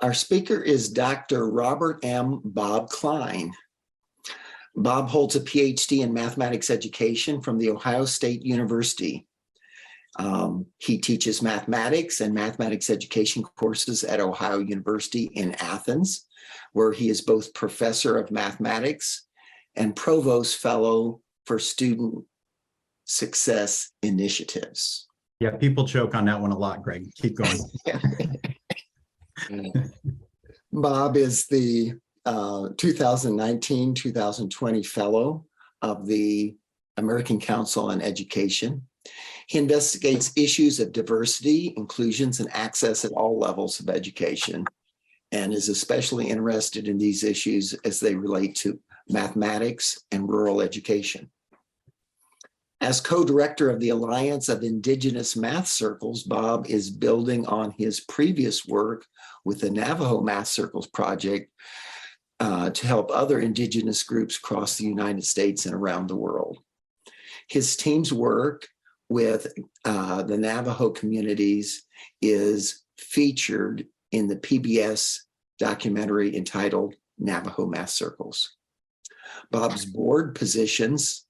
Our speaker is Dr. Robert M. Bob Klein. Bob holds a PhD in mathematics education from The Ohio State University. He teaches mathematics and mathematics education courses at Ohio University in Athens, where he is both professor of mathematics and provost fellow for student success initiatives. Yeah, people joke on that one a lot, Greg. Keep going. Bob is the 2019-2020 fellow of the American Council on Education. He investigates issues of diversity, inclusions, and access at all levels of education, and is especially interested in these issues as they relate to mathematics and rural education. As co-director of the Alliance of Indigenous Math Circles, Bob is building on his previous work with the Navajo Math Circles project to help other indigenous groups across the United States and around the world. His team's work with the Navajo communities is featured in the PBS documentary entitled Navajo Math Circles. Bob's board positions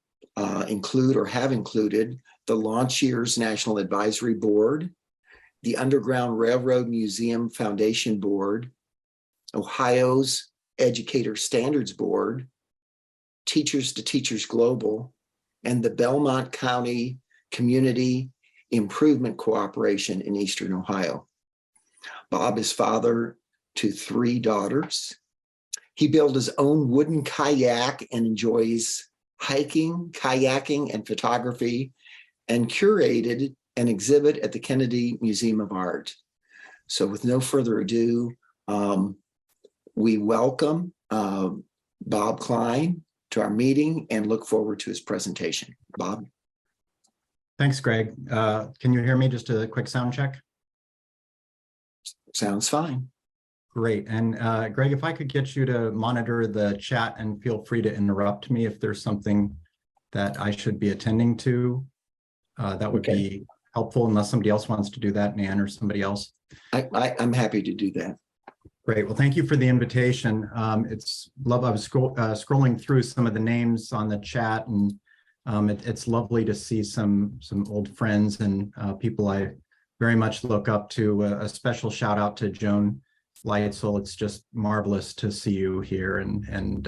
include or have included the Launch Years National Advisory Board, the Underground Railroad Museum Foundation Board, Ohio's Educator Standards Board, Teachers to Teachers Global, and the Belmont County Community Improvement Cooperation in Eastern Ohio. Bob is father to 3 daughters. He built his own wooden kayak and enjoys hiking, kayaking, and photography, and curated an exhibit at the Kennedy Museum of Art. So with no further ado, we welcome Bob Klein to our meeting and look forward to his presentation. Bob. Thanks, Greg. Can you hear me? Just a quick sound check. Sounds fine. Great. And Greg, if I could get you to monitor the chat and feel free to interrupt me if there's something that I should be attending to, that would be helpful, unless somebody else wants to do that, Nan or somebody else. I'm happy to do that. Great. Well, thank you for the invitation. It's love. I was scrolling through some of the names on the chat, and it's lovely to see some old friends and people I very much look up to. A special shout out to Joan Leitzel. It's just marvelous to see you here, and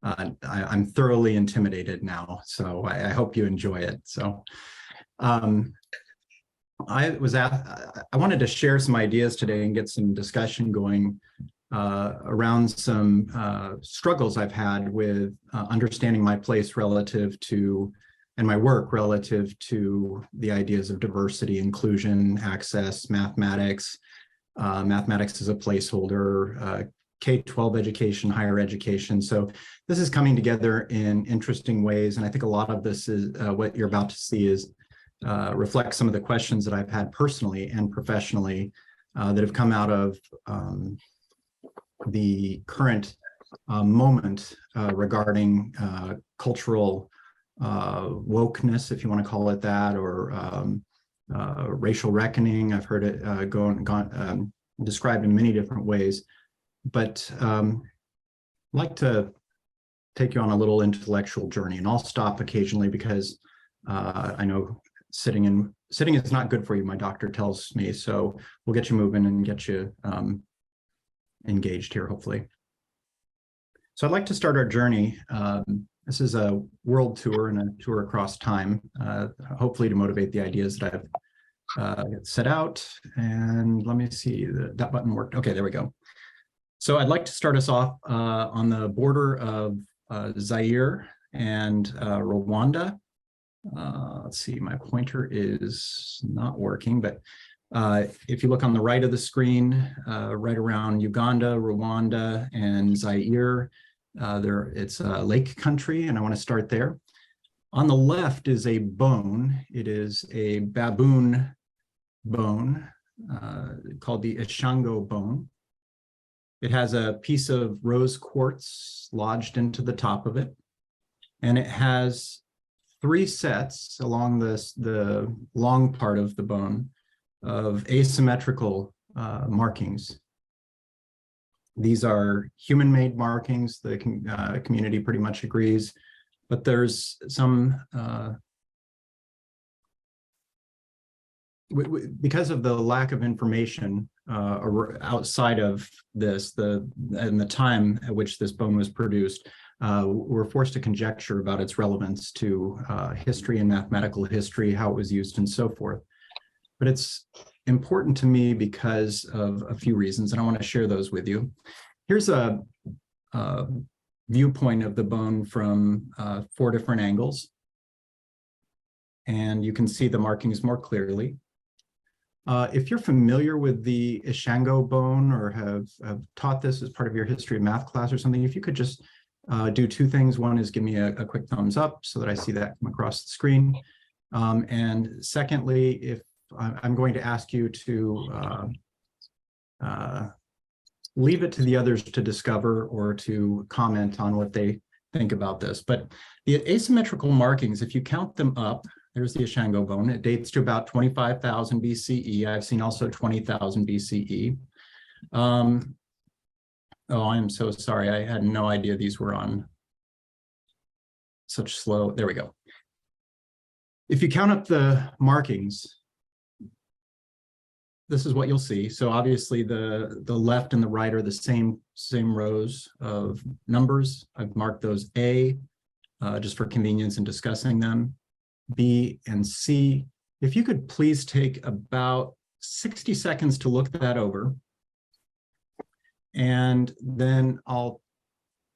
I'm thoroughly intimidated now. So I hope you enjoy it. So I wanted to share some ideas today and get some discussion going around some struggles I've had with understanding my place relative to, and my work relative to, the ideas of diversity, inclusion, access, mathematics. Mathematics is a placeholder, K-12 education, higher education. So this is coming together in interesting ways. And I think a lot of this is what you're about to see is reflect some of the questions that I've had personally and professionally that have come out of the current moment regarding cultural wokeness, if you want to call it that, or racial reckoning. I've heard it described in many different ways, but I'd like to take you on a little intellectual journey, and I'll stop occasionally because I know sitting is not good for you, my doctor tells me, so we'll get you moving and get you engaged here, hopefully. So I'd like to start our journey. This is a world tour and a tour across time, hopefully to motivate the ideas that I've set out. And let me see, that button worked. Okay, there we go. So I'd like to start us off on the border of Zaire and Rwanda. Let's see, my pointer is not working, but if you look on the right of the screen, right around Uganda, Rwanda, and Zaire, it's a lake country, and I want to start there. On the left is a bone. It is a baboon bone called the Ishango bone. It has a piece of rose quartz lodged into the top of it, and it has 3 sets along the long part of the bone of asymmetrical markings. These are human-made markings. The community pretty much agrees, but there's some, because of the lack of information outside of this, and the time at which this bone was produced, we're forced to conjecture about its relevance to history and mathematical history, how it was used, and so forth. But it's important to me because of a few reasons, and I want to share those with you. Here's a viewpoint of the bone from 4 different angles, and you can see the markings more clearly. If you're familiar with the Ishango bone or have taught this as part of your history of math class or something, if you could just do 2 things. One is give me a quick thumbs up so that I see that come across the screen. And secondly, if I'm going to ask you to leave it to the others to discover or to comment on what they think about this. But the asymmetrical markings, if you count them up, there's the Ishango bone. It dates to about 25,000 BCE. I've seen also 20,000 BCE. Oh, I'm so sorry. I had no idea these were on such slow. There we go. If you count up the markings, this is what you'll see. So obviously the left and the right are the same rows of numbers. I've marked those A just for convenience in discussing them. B and C. If you could please take about 60 seconds to look that over. And then I'll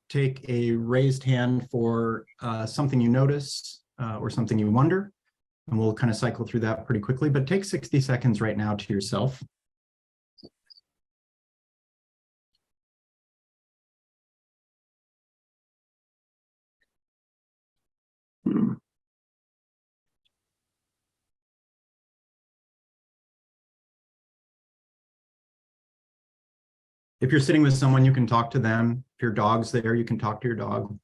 take a raised hand for something you notice or something you wonder. And we'll kind of cycle through that pretty quickly, but take 60 seconds right now to yourself. If you're sitting with someone, you can talk to them. If your dog's there, you can talk to your dog.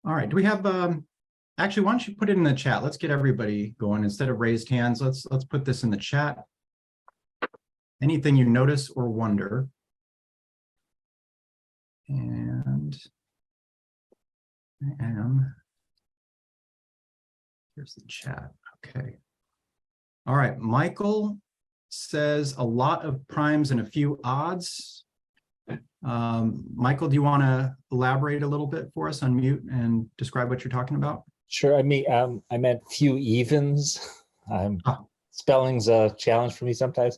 All right, do we have, actually, why don't you put it in the chat? Let's get everybody going. Instead of raised hands, let's put this in the chat. Anything you notice or wonder. And here's the chat, okay. All right, Michael says a lot of primes and a few odds. Michael, do you want to elaborate a little bit for us, unmute and describe what you're talking about? Sure. I mean, I meant few evens. Spelling's a challenge for me sometimes.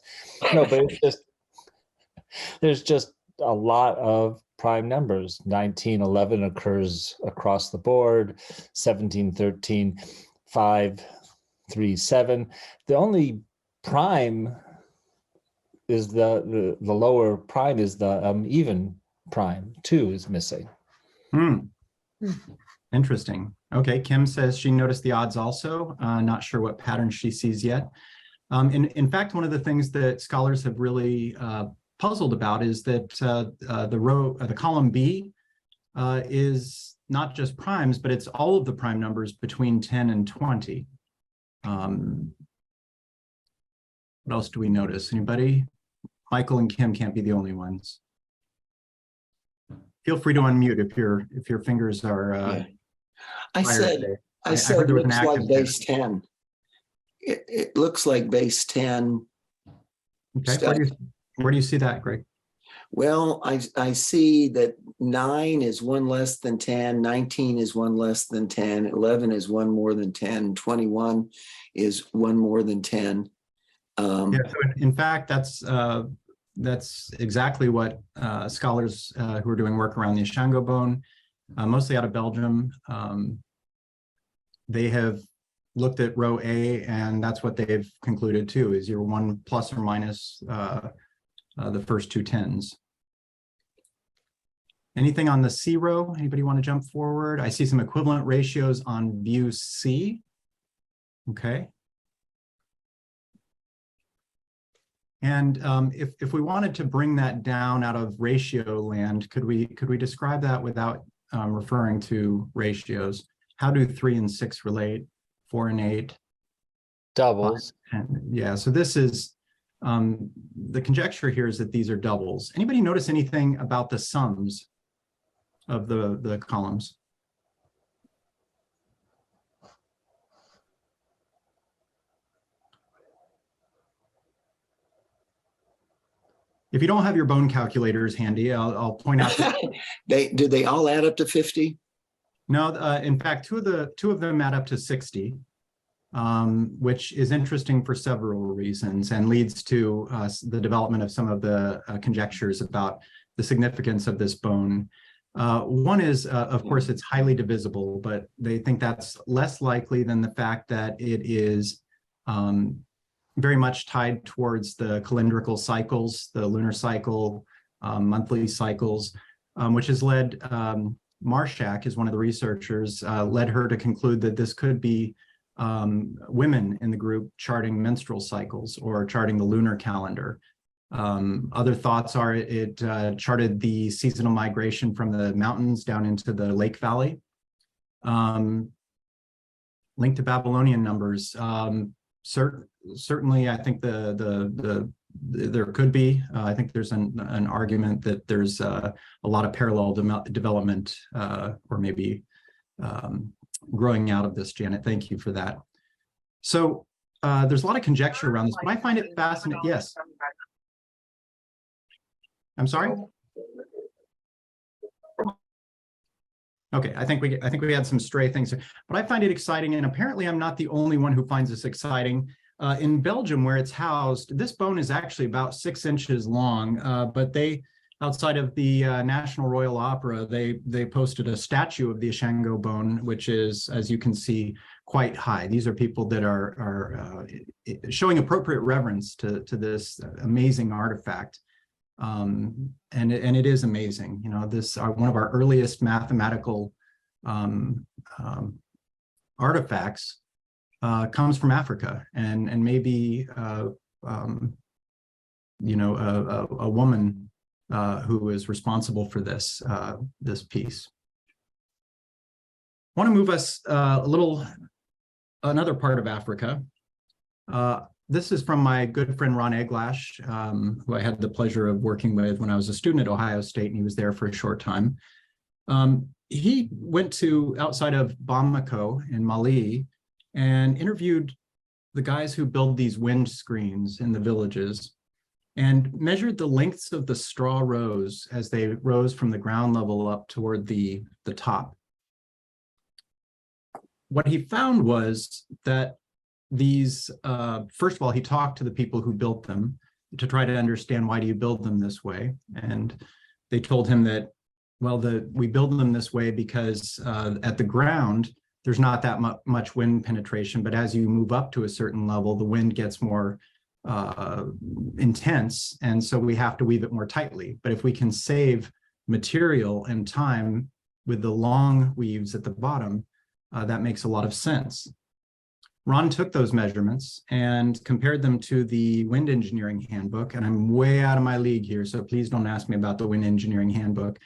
No, but it's just, there's just a lot of prime numbers. 1911 occurs across the board, 1713, 5, 3, 7. The only prime is the lower prime is the even prime. 2 is missing. Interesting. Okay, Kim says she noticed the odds also. Not sure what pattern she sees yet. In fact, one of the things that scholars have really puzzled about is that the column B is not just primes, but it's all of the prime numbers between 10 and 20. What else do we notice? Anybody? Michael and Kim can't be the only ones. Feel free to unmute if your fingers are. Yeah. I said it looks like base 10. It looks like base 10. Okay, where do you see that, Greg? Well, I see that 9 is 1 less than 10, 19 is 1 less than 10, 11 is 1 more than 10, 21 is 1 more than 10. Yeah, so in fact, that's exactly what scholars who are doing work around the Ishango bone, mostly out of Belgium, they have looked at row A, and that's what they've concluded too, is your 1 plus or minus the first 2 tens. Anything on the C row? Anybody want to jump forward? I see some equivalent ratios on view C. Okay. And if we wanted to bring that down out of ratio land, could we describe that without referring to ratios? How do 3 and 6 relate? 4 and 8? doubles. And yeah, so this is the conjecture here is that these are doubles. Anybody notice anything about the sums of the columns? If you don't have your bone calculators handy, I'll point out that Do they all add up to 50? no, in fact, two of them add up to 60, which is interesting for several reasons and leads to the development of some of the conjectures about the significance of this bone. One is, of course, it's highly divisible, but they think that's less likely than the fact that it is very much tied towards the calendrical cycles, the lunar cycle, monthly cycles, which has led Marshak, is one of the researchers, led her to conclude that this could be women in the group charting menstrual cycles or charting the lunar calendar. Other thoughts are it charted the seasonal migration from the mountains down into the lake valley. Linked to Babylonian numbers. Certainly, I think there could be. I think there's an argument that there's a lot of parallel development, or maybe growing out of this. Janet, thank you for that. So there's a lot of conjecture around this, but I find it fascinating. Yes. I'm sorry. Okay, I think we had some stray things, but I find it exciting, and apparently I'm not the only one who finds this exciting. In Belgium, where it's housed, this bone is actually about 6 inches long, but they, outside of the National Royal Opera, they posted a statue of the Ashango bone, which is, as you can see, quite high. These are people that are showing appropriate reverence to this amazing artifact. And it is amazing. You know, this one of our earliest mathematical artifacts comes from Africa, and maybe you know, a woman who is responsible for this this piece. I want to move us another part of Africa. This is from my good friend Ron Eglash, who I had the pleasure of working with when I was a student at Ohio State, and he was there for a short time. He went to outside of Bamako in Mali and interviewed the guys who build these wind screens in the villages and measured the lengths of the straw rows as they rose from the ground level up toward the top. What he found was that these, first of all, he talked to the people who built them to try to understand, why do you build them this way? And they told him that, well, we build them this way because at the ground, there's not that much wind penetration, but as you move up to a certain level, the wind gets more intense, and so we have to weave it more tightly. But if we can save material and time with the long weaves at the bottom, that makes a lot of sense. Ron took those measurements and compared them to the wind engineering handbook, and I'm way out of my league here, so please don't ask me about the wind engineering handbook.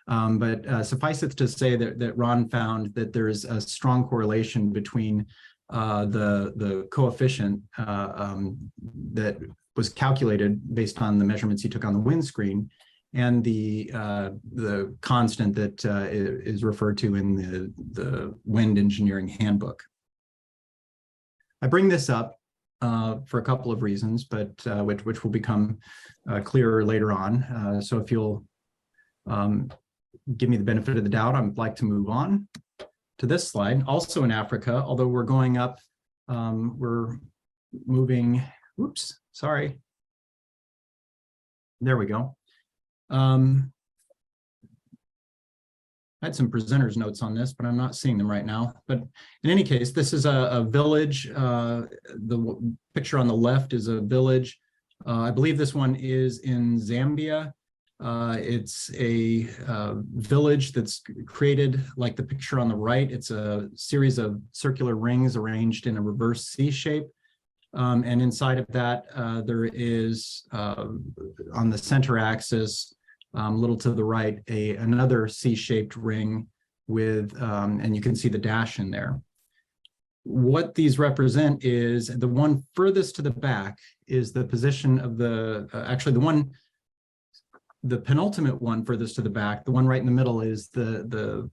But suffice it to say that Ron found that there is a strong correlation between the coefficient that was calculated based on the measurements he took on the windscreen and the constant that is referred to in the wind engineering handbook. I bring this up for a couple of reasons, but which will become clearer later on. So if you'll give me the benefit of the doubt, I'd like to move on to this slide. Also in Africa, although we're going up, we're moving, oops, sorry. There we go. I had some presenters' notes on this, but I'm not seeing them right now. But in any case, this is a village. The picture on the left is a village. I believe this one is in Zambia. It's a village that's created like the picture on the right. It's a series of circular rings arranged in a reverse C shape. And inside of that, there is, on the center axis, a little to the right, another C-shaped ring with, and you can see the dash in there. what these represent is the one furthest to the back is the position of the, actually the penultimate one furthest to the back, the one right in the middle is the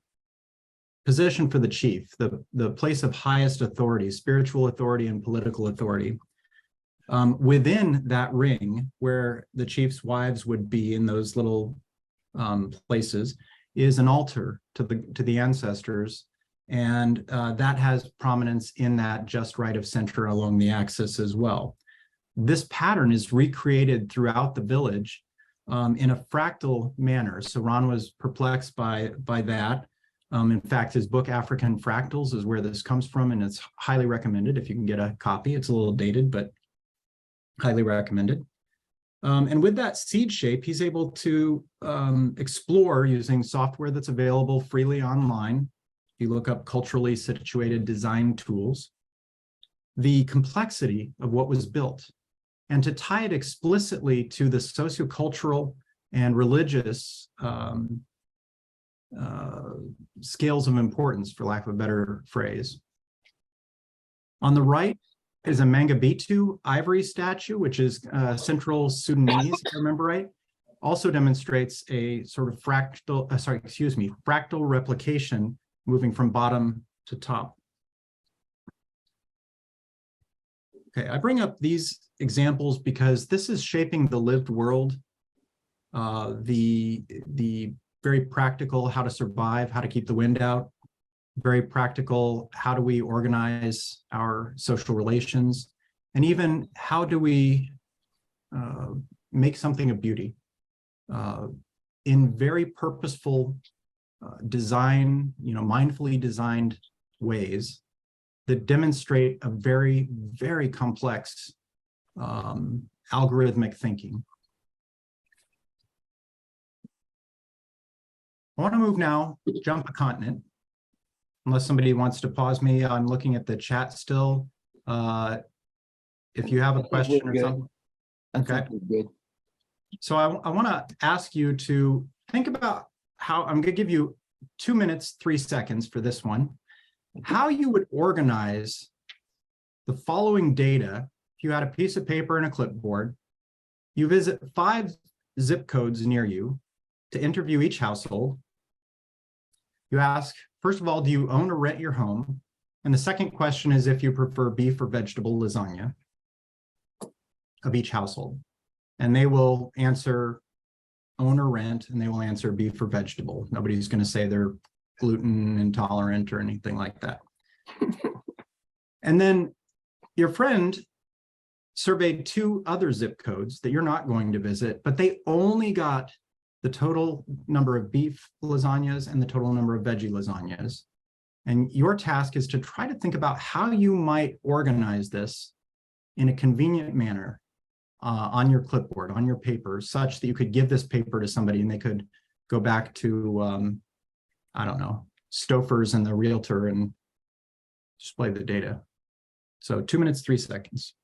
position for the chief, the place of highest authority, spiritual authority and political authority. Within that ring where the chief's wives would be in those little places is an altar to the ancestors. And that has prominence in that just right of center along the axis as well. This pattern is recreated throughout the village in a fractal manner. So Ron was perplexed by that. In fact, his book, African Fractals, is where this comes from, and it's highly recommended if you can get a copy. It's a little dated, but highly recommended. And with that seed shape, he's able to explore using software that's available freely online. You look up culturally situated design tools, the complexity of what was built, and to tie it explicitly to the sociocultural and religious scales of importance, for lack of a better phrase. On the right is a Mangabitu ivory statue, which is Central Sudanese, if I remember right. Also demonstrates a sort of fractal replication moving from bottom to top. Okay, I bring up these examples because this is shaping the lived world, the very practical how to survive, how to keep the wind out, very practical how do we organize our social relations, and even how do we make something of beauty in very purposeful design, mindfully designed ways that demonstrate a very, very complex algorithmic thinking. I want to move now, jump a continent, unless somebody wants to pause me. I'm looking at the chat still. If you have a question or something. Okay. Good. So I want to ask you to think about how, I'm going to give you 2 minutes, 3 seconds for this one, how you would organize the following data. If you had a piece of paper and a clipboard, you visit 5 zip codes near you to interview each household. You ask, first of all, do you own or rent your home? And the second question is if you prefer beef or vegetable lasagna of each household. And they will answer own or rent, and they will answer beef or vegetable. Nobody's going to say they're gluten intolerant or anything like that. And then your friend surveyed 2 other zip codes that you're not going to visit, but they only got the total number of beef lasagnas and the total number of veggie lasagnas. And your task is to try to think about how you might organize this in a convenient manner on your clipboard, on your paper, such that you could give this paper to somebody and they could go back to, I don't know, Stouffer's and the realtor and display the data. So 2 minutes, 3 seconds.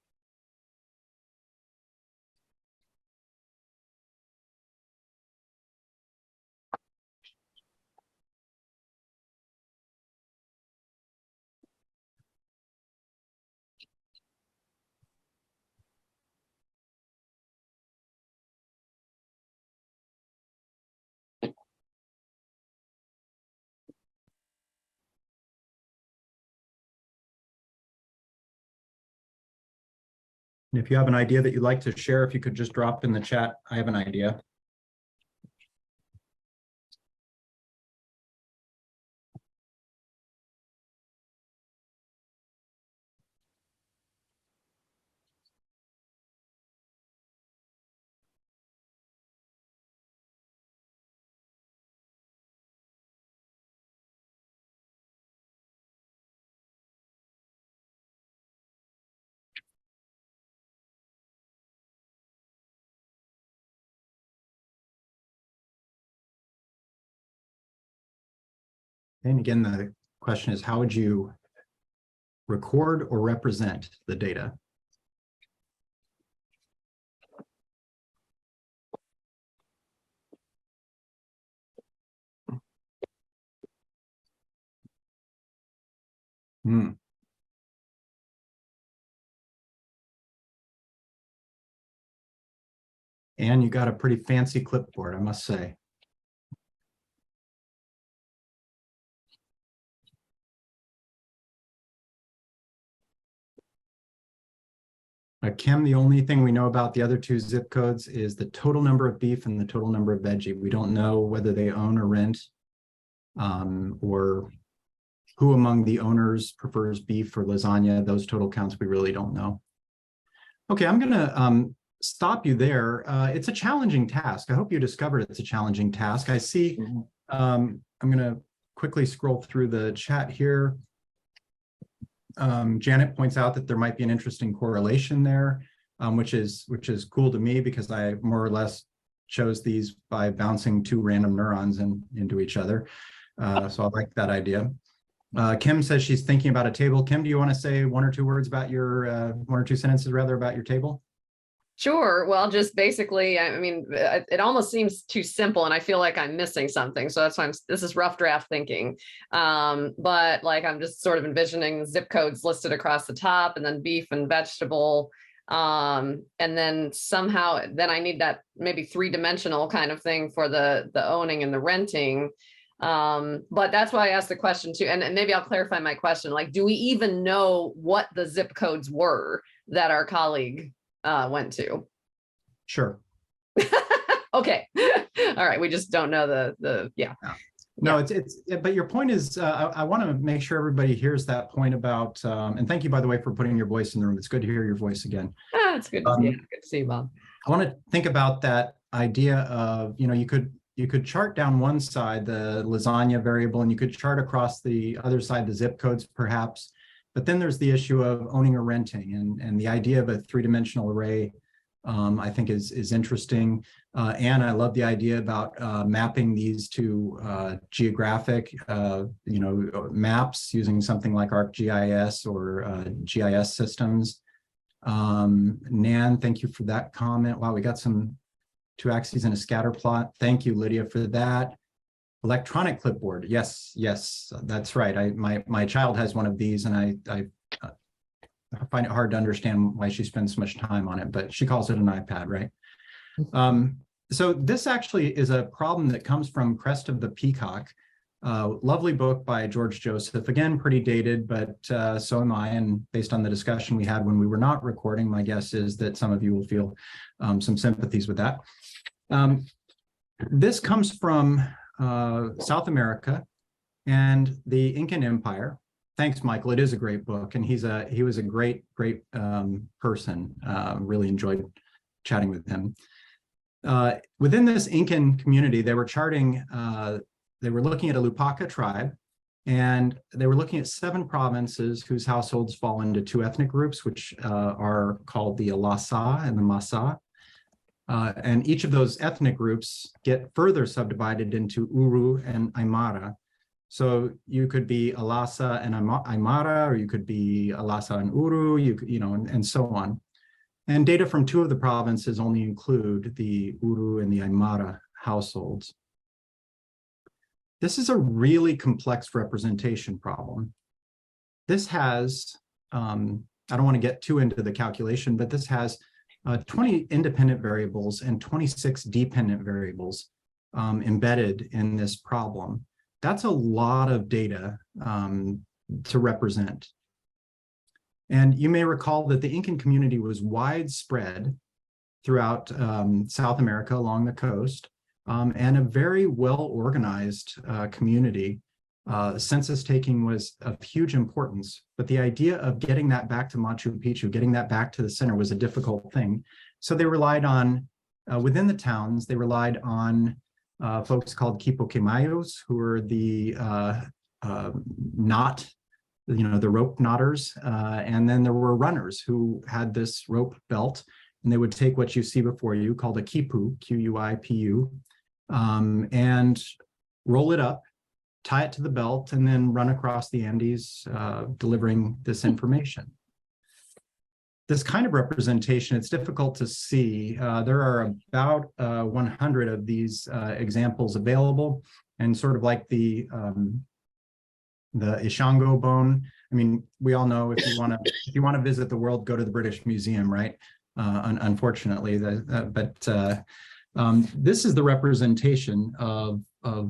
And if you have an idea that you'd like to share, if you could just drop in the chat, I have an idea. And again, the question is, how would you record or represent the data? And you got a pretty fancy clipboard, I must say. Kim, the only thing we know about the other two zip codes is the total number of beef and the total number of veggie. We don't know whether they own or rent, or who among the owners prefers beef or lasagna. Those total counts we really don't know. Okay, I'm gonna stop you there. It's a challenging task. I hope you discovered it's a challenging task. I see, I'm gonna quickly scroll through the chat here. Janet points out that there might be an interesting correlation there, which is cool to me because I more or less chose these by bouncing two random neurons into each other. So I like that idea. Kim says she's thinking about a table. Kim, do you want to say one or two sentences rather about your table? Sure. Well, just basically, I mean, it almost seems too simple and I feel like I'm missing something. So that's why this is rough draft thinking. But like, I'm just sort of envisioning zip codes listed across the top and then beef and vegetable. And then somehow then I need that maybe 3-dimensional kind of thing for the owning and the renting. But that's why I asked the question too. And maybe I'll clarify my question. Like, do we even know what the zip codes were that our colleague went to? Sure. Okay. All right. We just don't know yeah. No, but your point is, I want to make sure everybody hears that point about, and thank you, by the way, for putting your voice in the room. It's good to hear your voice again. It's good to see you. Good to see you, Bob. I want to think about that idea of, you could chart down one side, the lasagna variable, and you could chart across the other side, the zip codes, perhaps. But then there's the issue of owning or renting, and the idea of a 3-dimensional array, I think is interesting. And I love the idea about mapping these to geographic, maps using something like ArcGIS or GIS systems. Nan, thank you for that comment. Wow, we got some 2 axes and a scatter plot. Thank you, Lydia, for that. Electronic clipboard. Yes, that's right. My child has one of these, and I find it hard to understand why she spends so much time on it, but she calls it an iPad, right? So this actually is a problem that comes from Crest of the Peacock, lovely book by George Joseph. Again, pretty dated, but so am I. And based on the discussion we had when we were not recording, my guess is that some of you will feel some sympathies with that. This comes from South America and the Incan Empire. Thanks, Michael. It is a great book, and he was a great person. Really enjoyed chatting with him. Within this Incan community, they were charting. They were looking at a Lupaca tribe, and they were looking at 7 provinces whose households fall into 2 ethnic groups, which are called the Lhasa and the Masa. And each of those ethnic groups get further subdivided into Uru and Aymara. So you could be Alasa and Aymara, or you could be Alasa and Uru, and so on. And data from 2 of the provinces only include the Uru and the Aymara households. This is a really complex representation problem. This has, I don't want to get too into the calculation, but this has 20 independent variables and 26 dependent variables embedded in this problem. That's a lot of data to represent. And you may recall that the Incan community was widespread throughout South America along the coast, and a very well-organized community. Census taking was of huge importance, but the idea of getting that back to Machu Picchu, getting that back to the center, was a difficult thing. So they relied on, within the towns, they relied on folks called Quipoquimayos, who were the the rope knotters, and then there were runners who had this rope belt, and they would take what you see before you, called a quipu, Q-U-I-P-U, and roll it up, tie it to the belt, and then run across the Andes, delivering this information. This kind of representation, it's difficult to see. There are about 100 of these examples available, and sort of like the Ishango bone. I mean, we all know if you want to visit the world, go to the British Museum, right? unfortunately. This is the representation of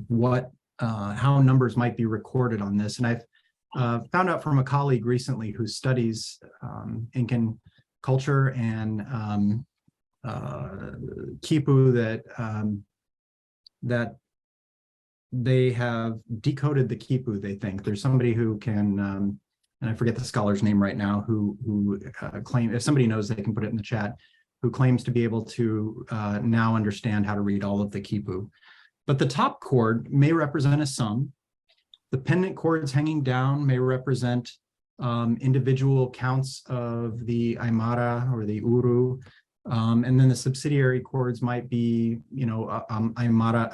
what how numbers might be recorded on this. And I've found out from a colleague recently who studies Incan culture and Quipu that they have decoded the Quipu, they think. There's somebody who can, and I forget the scholar's name right now, who claim, if somebody knows, they can put it in the chat, who claims to be able to now understand how to read all of the Quipu. But the top chord may represent a sum. The pendant chords hanging down may represent individual counts of the Aymara or the Uru. And then the subsidiary chords might be, you know, Aymara,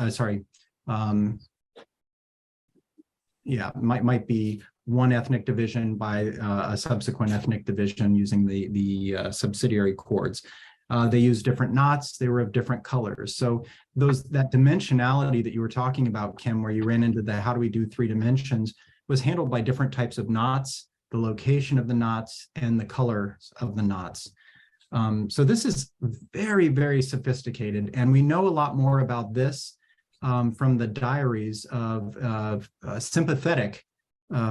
might be one ethnic division by a subsequent ethnic division using the subsidiary chords. They use different knots. They were of different colors. So that dimensionality that you were talking about, Kim, where you ran into the how do we do 3 dimensions, was handled by different types of knots, the location of the knots, and the colors of the knots. So this is very, very sophisticated. And we know a lot more about this from the diaries of a sympathetic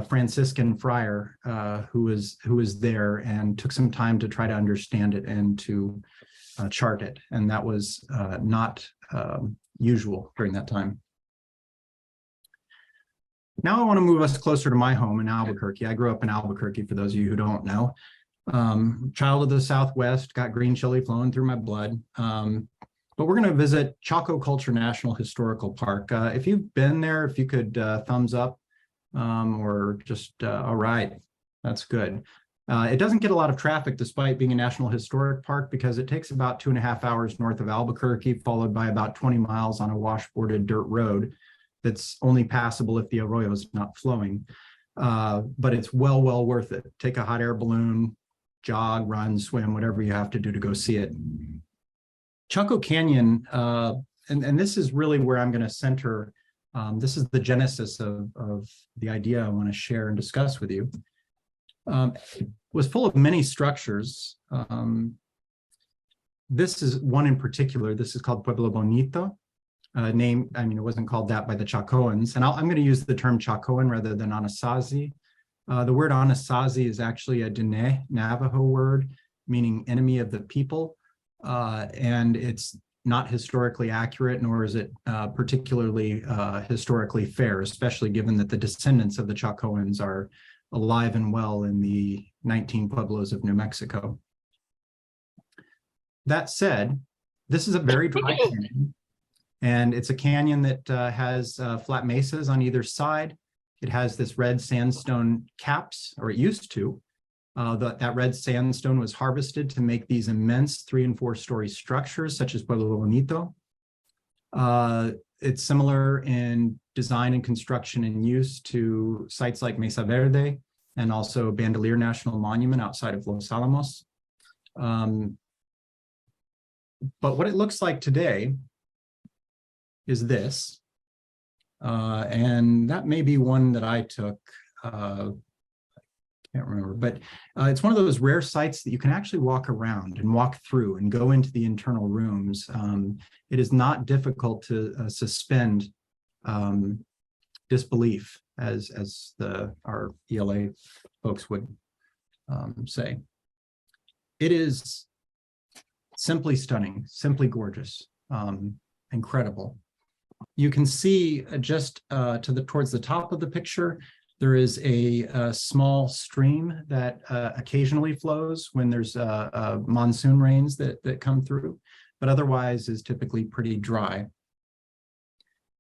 Franciscan friar who was there and took some time to try to understand it and to chart it. And that was not usual during that time. Now I want to move us closer to my home in Albuquerque. I grew up in Albuquerque, for those of you who don't know. Child of the Southwest, got green chili flowing through my blood. But we're going to visit Chaco Culture National Historical Park. If you've been there, if you could thumbs up or just, all right, that's good. It doesn't get a lot of traffic despite being a National Historic Park because it takes about 2.5 hours north of Albuquerque, followed by about 20 miles on a washboarded dirt road that's only passable if the arroyo is not flowing. But it's well worth it. Take a hot air balloon, jog, run, swim, whatever you have to do to go see it. Chaco Canyon, and this is really where I'm going to center. This is the genesis of the idea I want to share and discuss with you. Was full of many structures. This is one in particular. This is called Pueblo Bonito. It wasn't called that by the Chacoans. And I'm going to use the term Chacoan rather than Anasazi. The word Anasazi is actually a Diné Navajo word, meaning enemy of the people. And it's not historically accurate, nor is it particularly historically fair, especially given that the descendants of the Chacoans are alive and well in the 19 pueblos of New Mexico. That said, this is a very dry canyon, and it's a canyon that has flat mesas on either side. It has this red sandstone caps, or it used to. That red sandstone was harvested to make these immense 3- and 4-story structures, such as Pueblo Bonito. It's similar in design and construction and use to sites like Mesa Verde and also Bandelier National Monument outside of Los Alamos. But what it looks like today is this. And that may be one that I took. Can't remember, but it's one of those rare sites that you can actually walk around and walk through and go into the internal rooms. It is not difficult to suspend disbelief, as our ELA folks would say. It is simply stunning, simply gorgeous, incredible. You can see just towards the top of the picture, there is a small stream that occasionally flows when there's monsoon rains that come through, but otherwise is typically pretty dry.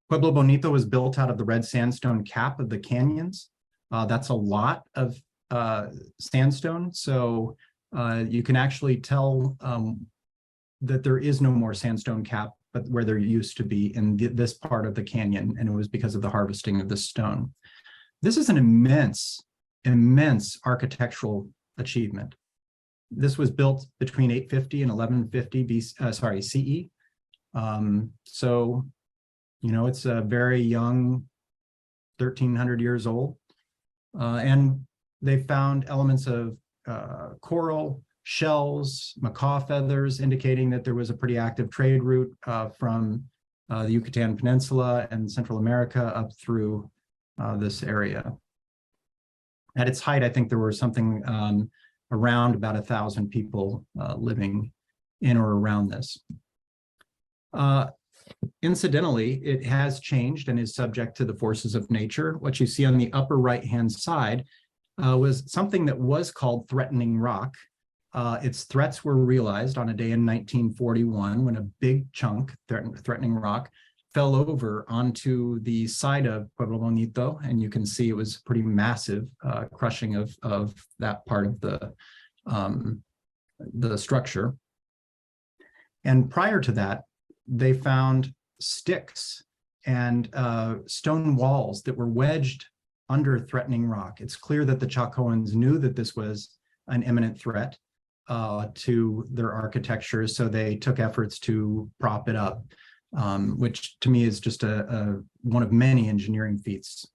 Pueblo Bonito was built out of the red sandstone cap of the canyons. That's a lot of sandstone, so you can actually tell that there is no more sandstone cap, but where there used to be in this part of the canyon, and it was because of the harvesting of the stone. This is an immense architectural achievement. This was built between 850 and 1150 CE. So, you know, it's a very young, 1,300 years old. And they found elements of coral, shells, macaw feathers, indicating that there was a pretty active trade route from the Yucatan Peninsula and Central America up through this area. At its height, I think there were something around about 1,000 people living in or around this. Incidentally, it has changed and is subject to the forces of nature. What you see on the upper right-hand side was something that was called threatening rock. Its threats were realized on a day in 1941 when a big chunk, threatening rock, fell over onto the side of Pueblo Bonito, and you can see it was pretty massive crushing of that part of the structure. And prior to that, they found sticks and stone walls that were wedged under threatening rock. It's clear that the Chacoans knew that this was an imminent threat to their architecture, so they took efforts to prop it up, which to me is just one of many engineering feats.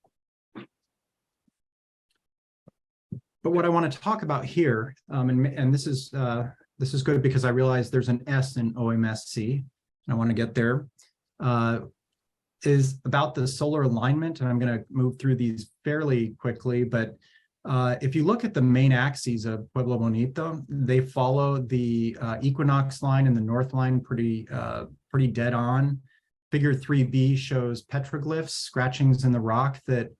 But what I want to talk about here, and this is good because I realize there's an S in OMSC, and I want to get there, is about the solar alignment, and I'm going to move through these fairly quickly, but if you look at the main axes of Pueblo Bonito, they follow the equinox line and the north line pretty dead on. Figure 3B shows petroglyphs, scratchings in the rock that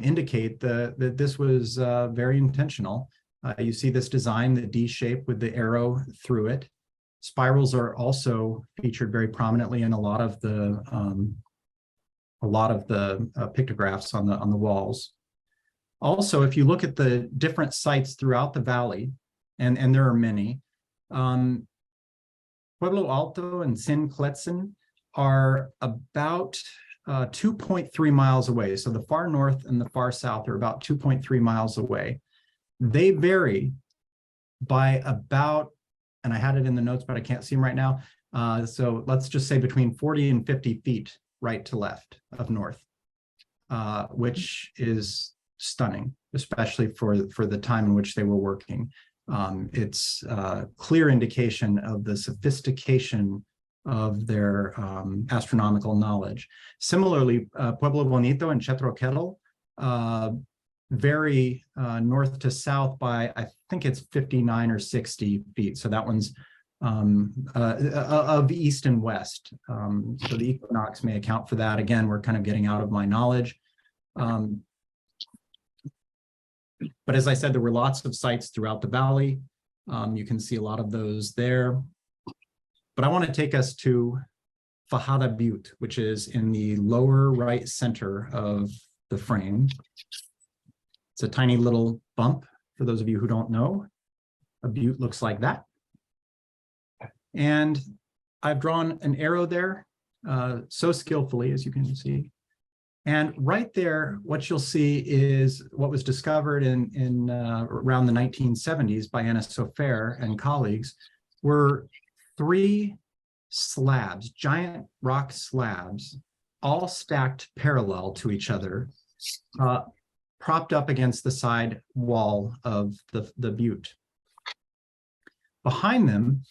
indicate that this was very intentional. You see this design, the D shape with the arrow through it. Spirals are also featured very prominently in a lot of the pictographs on the walls. Also, if you look at the different sites throughout the valley, and there are many, Pueblo Alto and Sin Kletzen are about 2.3 miles away. So the far north and the far south are about 2.3 miles away. They vary by about, and I had it in the notes, but I can't see them right now. So let's just say between 40 and 50 feet right to left of north, which is stunning, especially for the time in which they were working. It's a clear indication of the sophistication of their astronomical knowledge. Similarly, Pueblo Bonito and Chetroquetl vary north to south by, I think it's 59 or 60 feet. So that one's of east and west. So the equinox may account for that. Again, we're kind of getting out of my knowledge. But as I said, there were lots of sites throughout the valley. You can see a lot of those there. But I want to take us to Fajada Butte, which is in the lower right center of the frame. It's a tiny little bump, for those of you who don't know. A butte looks like that. And I've drawn an arrow there so skillfully, as you can see. And right there, what you'll see is what was discovered in around the 1970s by Anna Sofer and colleagues were 3 slabs, giant rock slabs, all stacked parallel to each other, propped up against the side wall of the butte. Behind them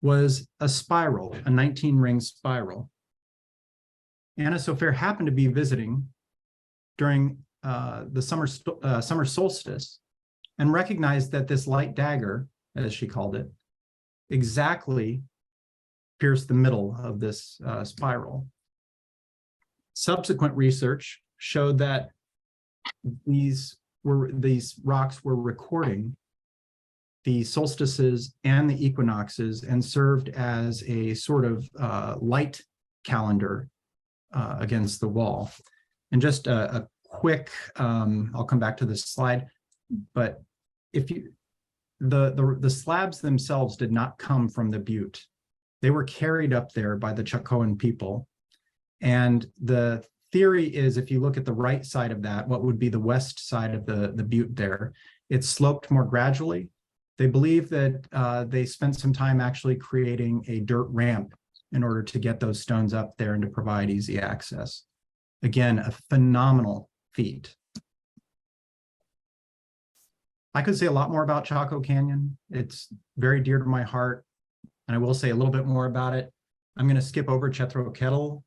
was a spiral, a 19-ring spiral. Anna Sofer happened to be visiting during the summer solstice and recognized that this light dagger, as she called it, exactly pierced the middle of this spiral. Subsequent research showed that these rocks were recording the solstices and the equinoxes and served as a sort of light calendar against the wall. And just a quick, I'll come back to this slide, but if you, the slabs themselves did not come from the butte. They were carried up there by the Chacoan people. And the theory is, if you look at the right side of that, what would be the west side of the butte there, it sloped more gradually. They believe that they spent some time actually creating a dirt ramp in order to get those stones up there and to provide easy access. Again, a phenomenal feat. I could say a lot more about Chaco Canyon. It's very dear to my heart, and I will say a little bit more about it. I'm going to skip over Chetro Kettle.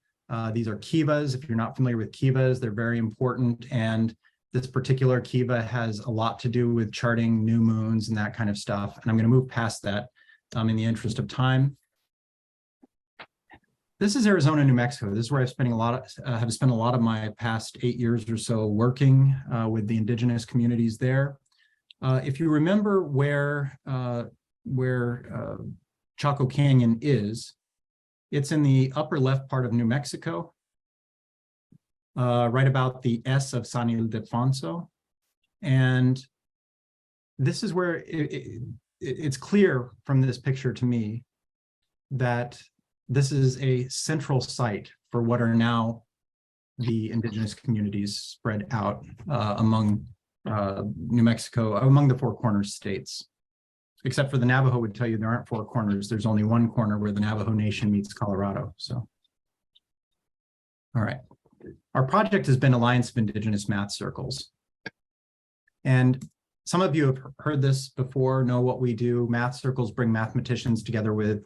These are kivas. If you're not familiar with kivas, they're very important. And this particular kiva has a lot to do with charting new moons and that kind of stuff. And I'm going to move past that in the interest of time. This is Arizona, New Mexico. This is where I've spent have spent a lot of my past 8 years or so working with the indigenous communities there. If you remember where Chaco Canyon is, it's in the upper left part of New Mexico, right about the S of San Ildefonso. And this is where it's clear from this picture to me that this is a central site for what are now the indigenous communities spread out among New Mexico, among the Four Corners states. Except for the Navajo would tell you there aren't four corners. There's only one corner where the Navajo Nation meets Colorado. So, all right. Our project has been Alliance of Indigenous Math Circles. And some of you have heard this before, know what we do. Math circles bring mathematicians together with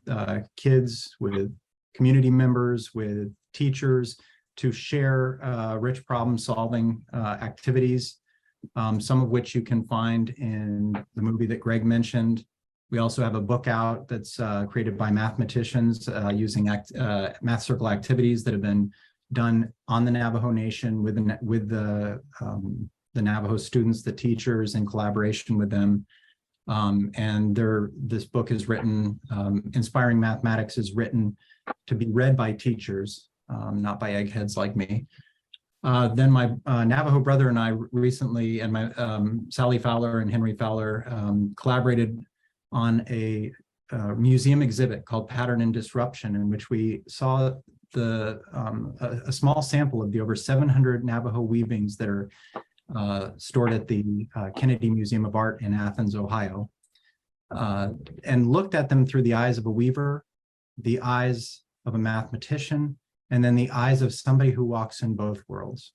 kids, with community members, with teachers to share rich problem-solving activities, some of which you can find in the movie that Greg mentioned. We also have a book out that's created by mathematicians using math circle activities that have been done on the Navajo Nation with the Navajo students, the teachers, in collaboration with them. And this book is written, Inspiring Mathematics is written to be read by teachers, not by eggheads like me. Then my Navajo brother and I recently, and my Sally Fowler and Henry Fowler collaborated on a museum exhibit called Pattern and Disruption, in which we saw a small sample of the over 700 Navajo weavings that are stored at the Kennedy Museum of Art in Athens, Ohio, and looked at them through the eyes of a weaver, the eyes of a mathematician, and then the eyes of somebody who walks in both worlds.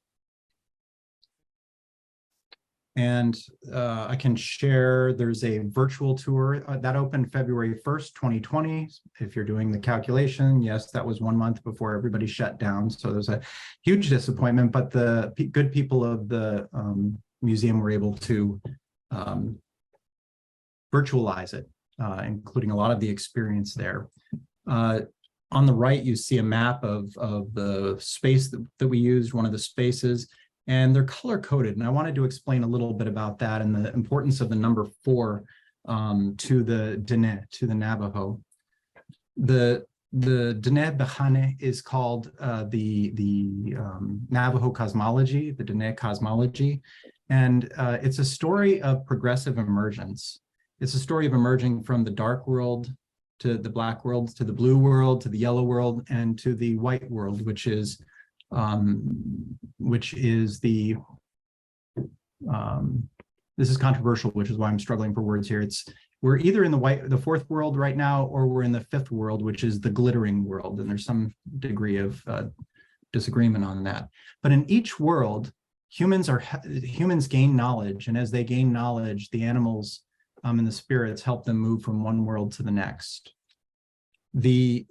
And I can share, there's a virtual tour that opened February 1st, 2020. If you're doing the calculation, yes, that was 1 month before everybody shut down. So there's a huge disappointment, but the good people of the museum were able to virtualize it, including a lot of the experience there. On the right, you see a map of the space that we used, one of the spaces, and they're color-coded. And I wanted to explain a little bit about that and the importance of the number 4 to the Dene, to the Navajo. The Dene Behane is called the Navajo cosmology, the Dene cosmology. And it's a story of progressive emergence. It's a story of emerging from the dark world to the black world, to the blue world, to the yellow world, and to the white world, which is the this is controversial, which is why I'm struggling for words here. We're either in the fourth world right now, or we're in the fifth world, which is the glittering world, and there's some degree of disagreement on that. But in each world, humans gain knowledge, and as they gain knowledge, the animals and the spirits help them move from one world to the next. The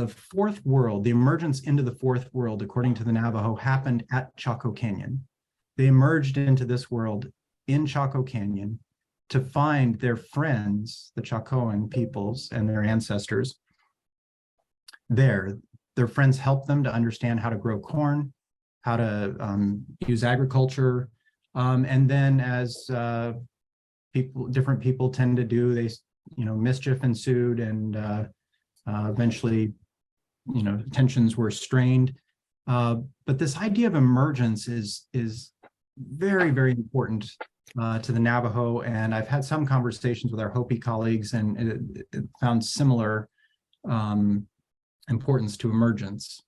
fourth world, the emergence into the fourth world, according to the Navajo, happened at Chaco Canyon. They emerged into this world in Chaco Canyon to find their friends, the Chacoan peoples and their ancestors there. Their friends helped them to understand how to grow corn, how to use agriculture, and then as different people tend to do, mischief ensued, and eventually, tensions were strained. But this idea of emergence is very, very important to the Navajo, and I've had some conversations with our Hopi colleagues, and it found similar importance to emergence.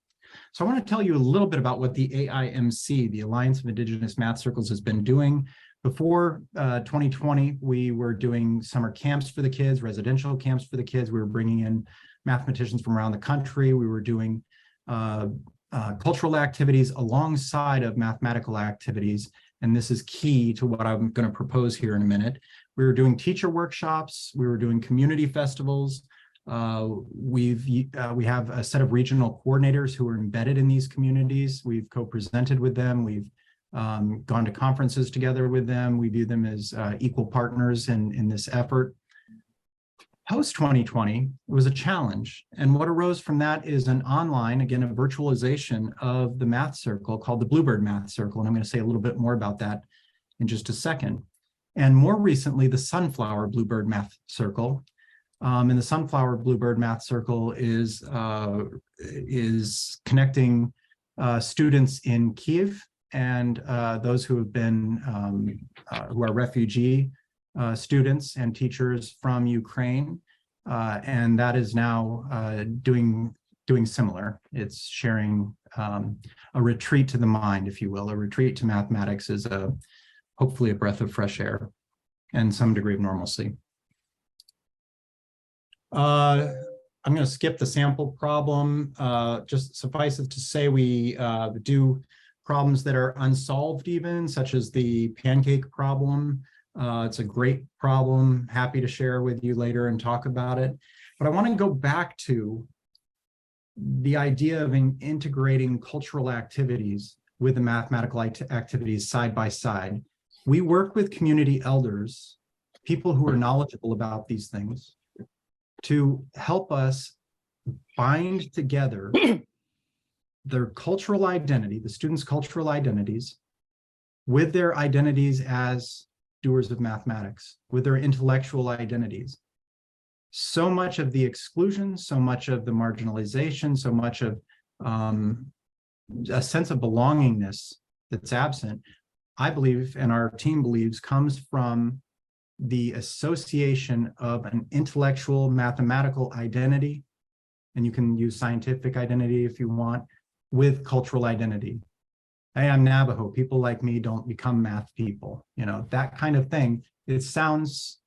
So I want to tell you a little bit about what the AIMC, the Alliance of Indigenous Math Circles, has been doing. Before 2020, we were doing summer camps for the kids, residential camps for the kids. We were bringing in mathematicians from around the country. We were doing cultural activities alongside of mathematical activities. and this is key to what I'm going to propose here in a minute. We were doing teacher workshops. We were doing community festivals. We have a set of regional coordinators who are embedded in these communities. We've co-presented with them. We've gone to conferences together with them. We view them as equal partners in this effort. Post 2020 was a challenge. And what arose from that is an online, again, a virtualization of the math circle called the Bluebird Math Circle. And I'm going to say a little bit more about that in just a second. And more recently, the Sunflower Bluebird Math Circle. And the Sunflower Bluebird Math Circle is connecting students in Kiev and those who have been, who are refugee students and teachers from Ukraine, and that is now doing similar. It's sharing a retreat to the mind, if you will. A retreat to mathematics is hopefully a breath of fresh air and some degree of normalcy. I'm going to skip the sample problem. Just suffice it to say we do problems that are unsolved even, such as the pancake problem. It's a great problem, happy to share with you later and talk about it. But I want to go back to the idea of integrating cultural activities with the mathematical activities side by side. We work with community elders, people who are knowledgeable about these things, to help us bind together their cultural identity, the students' cultural identities, with their identities as doers of mathematics, with their intellectual identities. So much of the exclusion, so much of the marginalization, so much of a sense of belongingness that's absent, I believe, and our team believes, comes from the association of an intellectual mathematical identity, and you can use scientific identity if you want, with cultural identity. Hey, I'm Navajo. People like me don't become math people. You know, that kind of thing. It sounds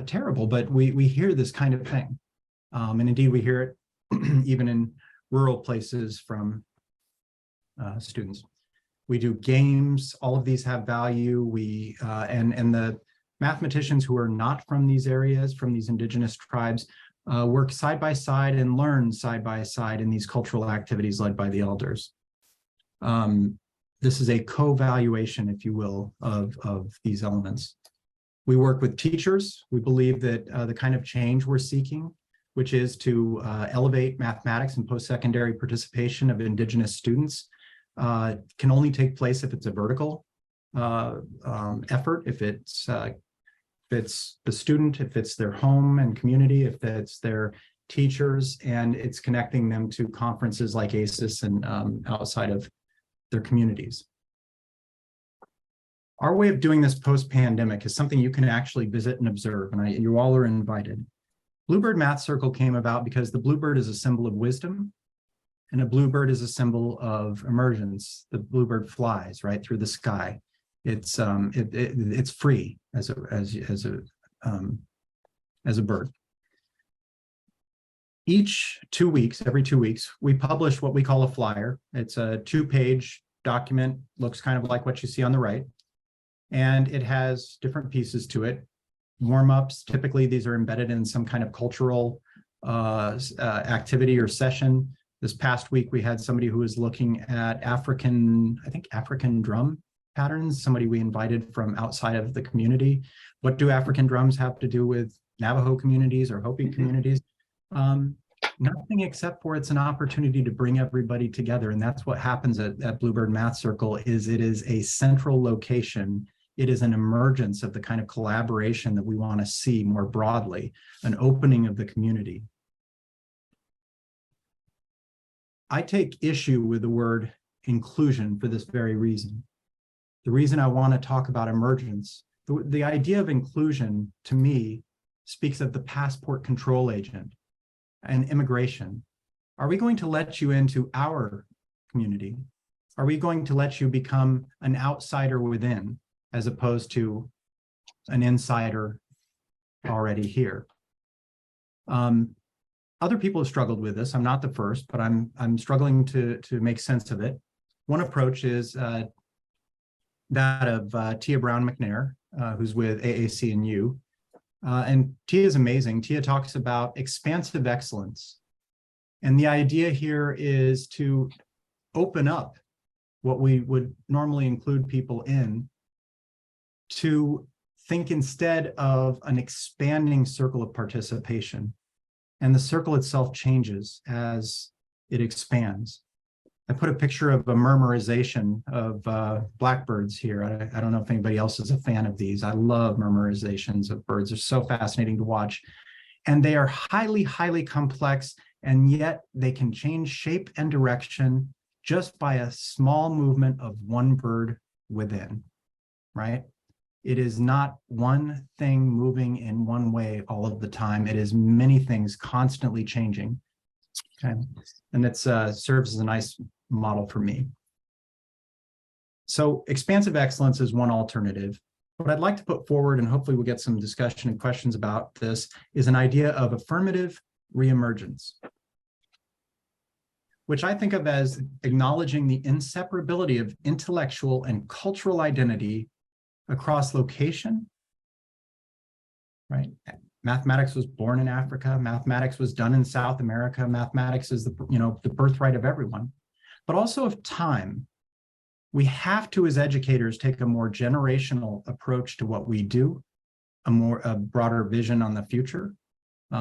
terrible, but we hear this kind of thing. And indeed, we hear it even in rural places from students. We do games. All of these have value. And the mathematicians who are not from these areas, from these indigenous tribes, work side by side and learn side by side in these cultural activities led by the elders. This is a co-valuation, if you will, of these elements. We work with teachers. We believe that the kind of change we're seeking, which is to elevate mathematics and post-secondary participation of indigenous students, can only take place if it's a vertical effort, if it's the student, if it's their home and community, if it's their teachers, and it's connecting them to conferences like ACES and outside of their communities. Our way of doing this post-pandemic is something you can actually visit and observe, and you all are invited. Bluebird Math Circle came about because the bluebird is a symbol of wisdom, and a bluebird is a symbol of emergence. The bluebird flies right through the sky. It's free as a bird. Every 2 weeks, we publish what we call a flyer. It's a 2-page document, looks kind of like what you see on the right, and it has different pieces to it. Warm-ups, typically these are embedded in some kind of cultural activity or session. This past week, we had somebody who was looking at African drum patterns, somebody we invited from outside of the community. What do African drums have to do with Navajo communities or Hopi communities? Nothing, except for it's an opportunity to bring everybody together. And that's what happens at Bluebird Math Circle. It is a central location. It is an emergence of the kind of collaboration that we want to see more broadly, an opening of the community. I take issue with the word inclusion for this very reason. The reason I want to talk about emergence, the idea of inclusion to me speaks of the passport control agent and immigration. Are we going to let you into our community? Are we going to let you become an outsider within, as opposed to an insider already here? Other people have struggled with this. I'm not the first, but I'm struggling to make sense of it. One approach is that of Tia Brown McNair, who's with AAC and U. And Tia is amazing. Tia talks about expansive excellence. And the idea here is to open up what we would normally include people in, to think instead of an expanding circle of participation. And the circle itself changes as it expands. I put a picture of a murmurization of blackbirds here. I don't know if anybody else is a fan of these. I love murmurizations of birds. They're so fascinating to watch. And they are highly, highly complex, and yet they can change shape and direction just by a small movement of one bird within, right? It is not one thing moving in one way all of the time. It is many things constantly changing. Okay, and it serves as a nice model for me. So expansive excellence is one alternative. What I'd like to put forward, and hopefully we'll get some discussion and questions about this, is an idea of affirmative reemergence, which I think of as acknowledging the inseparability of intellectual and cultural identity across location, right? Mathematics was born in Africa. Mathematics was done in South America. Mathematics is the birthright of everyone, but also of time. We have to, as educators, take a more generational approach to what we do, a broader vision on the future,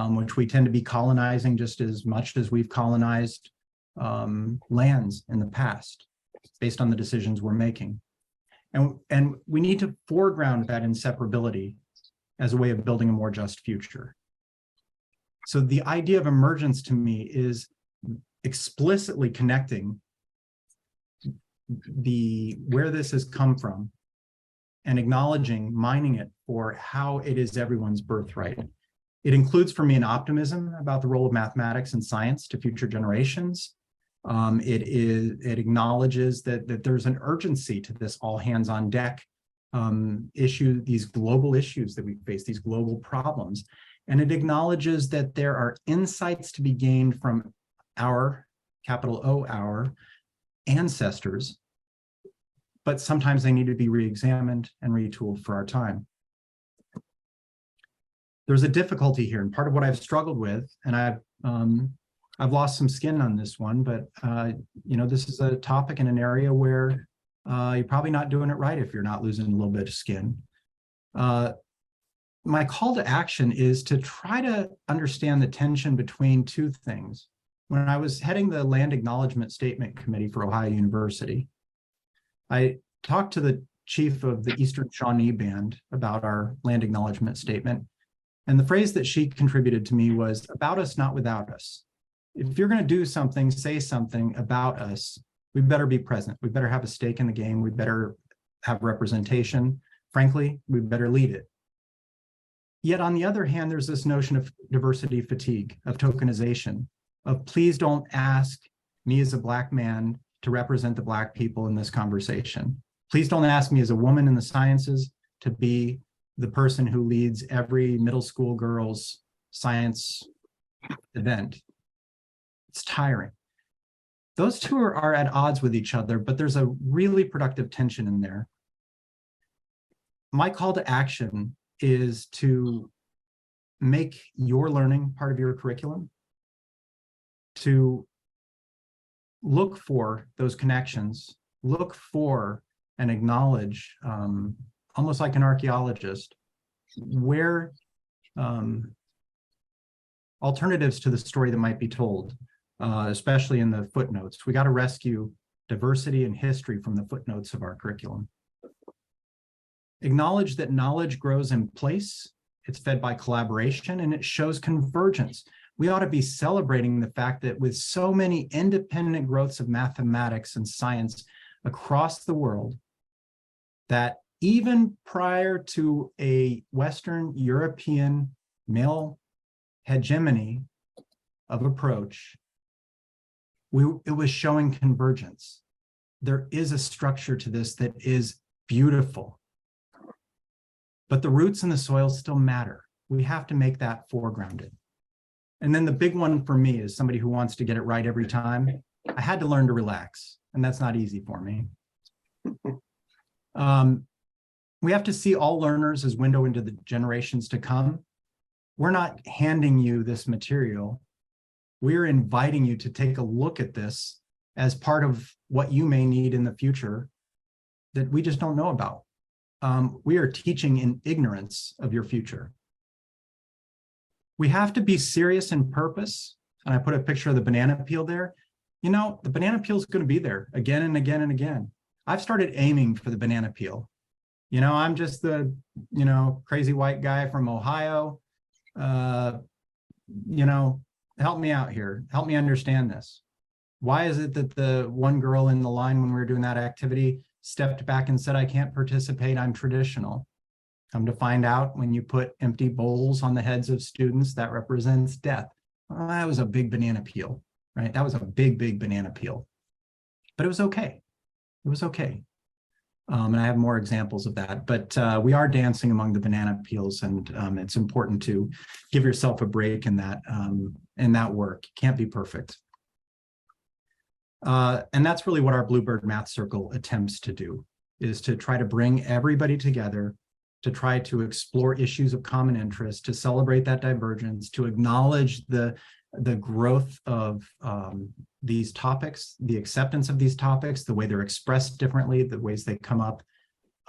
which we tend to be colonizing just as much as we've colonized lands in the past, based on the decisions we're making. And we need to foreground that inseparability as a way of building a more just future. So the idea of emergence to me is explicitly connecting where this has come from and acknowledging, mining it for how it is everyone's birthright. It includes for me an optimism about the role of mathematics and science to future generations. It acknowledges that there's an urgency to this all hands on deck issue, these global issues that we face, these global problems. And it acknowledges that there are insights to be gained from our, capital O, our ancestors, but sometimes they need to be re-examined and retooled for our time. There's a difficulty here, and part of what I've struggled with, and I've lost some skin on this one, but this is a topic in an area where you're probably not doing it right if you're not losing a little bit of skin. My call to action is to try to understand the tension between two things. When I was heading the Land Acknowledgement Statement Committee for Ohio University, I talked to the chief of the Eastern Shawnee Band about our land acknowledgement statement. And the phrase that she contributed to me was, about us, not without us. If you're going to do something, say something about us, we better be present. We better have a stake in the game. We better have representation. Frankly, we better lead it. Yet on the other hand, there's this notion of diversity fatigue, of tokenization, of please don't ask me as a Black man to represent the Black people in this conversation. Please don't ask me as a woman in the sciences to be the person who leads every middle school girl's science event. It's tiring. Those two are at odds with each other, but there's a really productive tension in there. My call to action is to make your learning part of your curriculum, to look for those connections, look for and acknowledge, almost like an archaeologist, where alternatives to the story that might be told, especially in the footnotes. We got to rescue diversity and history from the footnotes of our curriculum. Acknowledge that knowledge grows in place, it's fed by collaboration, and it shows convergence. We ought to be celebrating the fact that with so many independent growths of mathematics and science across the world, that even prior to a Western European male hegemony of approach, it was showing convergence. There is a structure to this that is beautiful. But the roots in the soil still matter. We have to make that foregrounded. And then the big one for me is somebody who wants to get it right every time. I had to learn to relax, and that's not easy for me. We have to see all learners as window into the generations to come. We're not handing you this material. We're inviting you to take a look at this as part of what you may need in the future that we just don't know about. We are teaching in ignorance of your future. We have to be serious in purpose. And I put a picture of the banana peel there. You know, the banana peel is going to be there again and again and again. I've started aiming for the banana peel. You know, I'm just the, you know, crazy white guy from Ohio. You know, help me out here. Help me understand this. Why is it that the one girl in the line when we were doing that activity stepped back and said, I can't participate, I'm traditional? Come to find out, when you put empty bowls on the heads of students, that represents death. Well, that was a big banana peel, right? That was a big, big banana peel. But it was okay. It was okay. And I have more examples of that, but we are dancing among the banana peels, and it's important to give yourself a break in that work. You can't be perfect. And that's really what our Bluebird Math Circle attempts to do, is to try to bring everybody together, to try to explore issues of common interest, to celebrate that divergence, to acknowledge the growth of these topics, the acceptance of these topics, the way they're expressed differently, the ways they come up.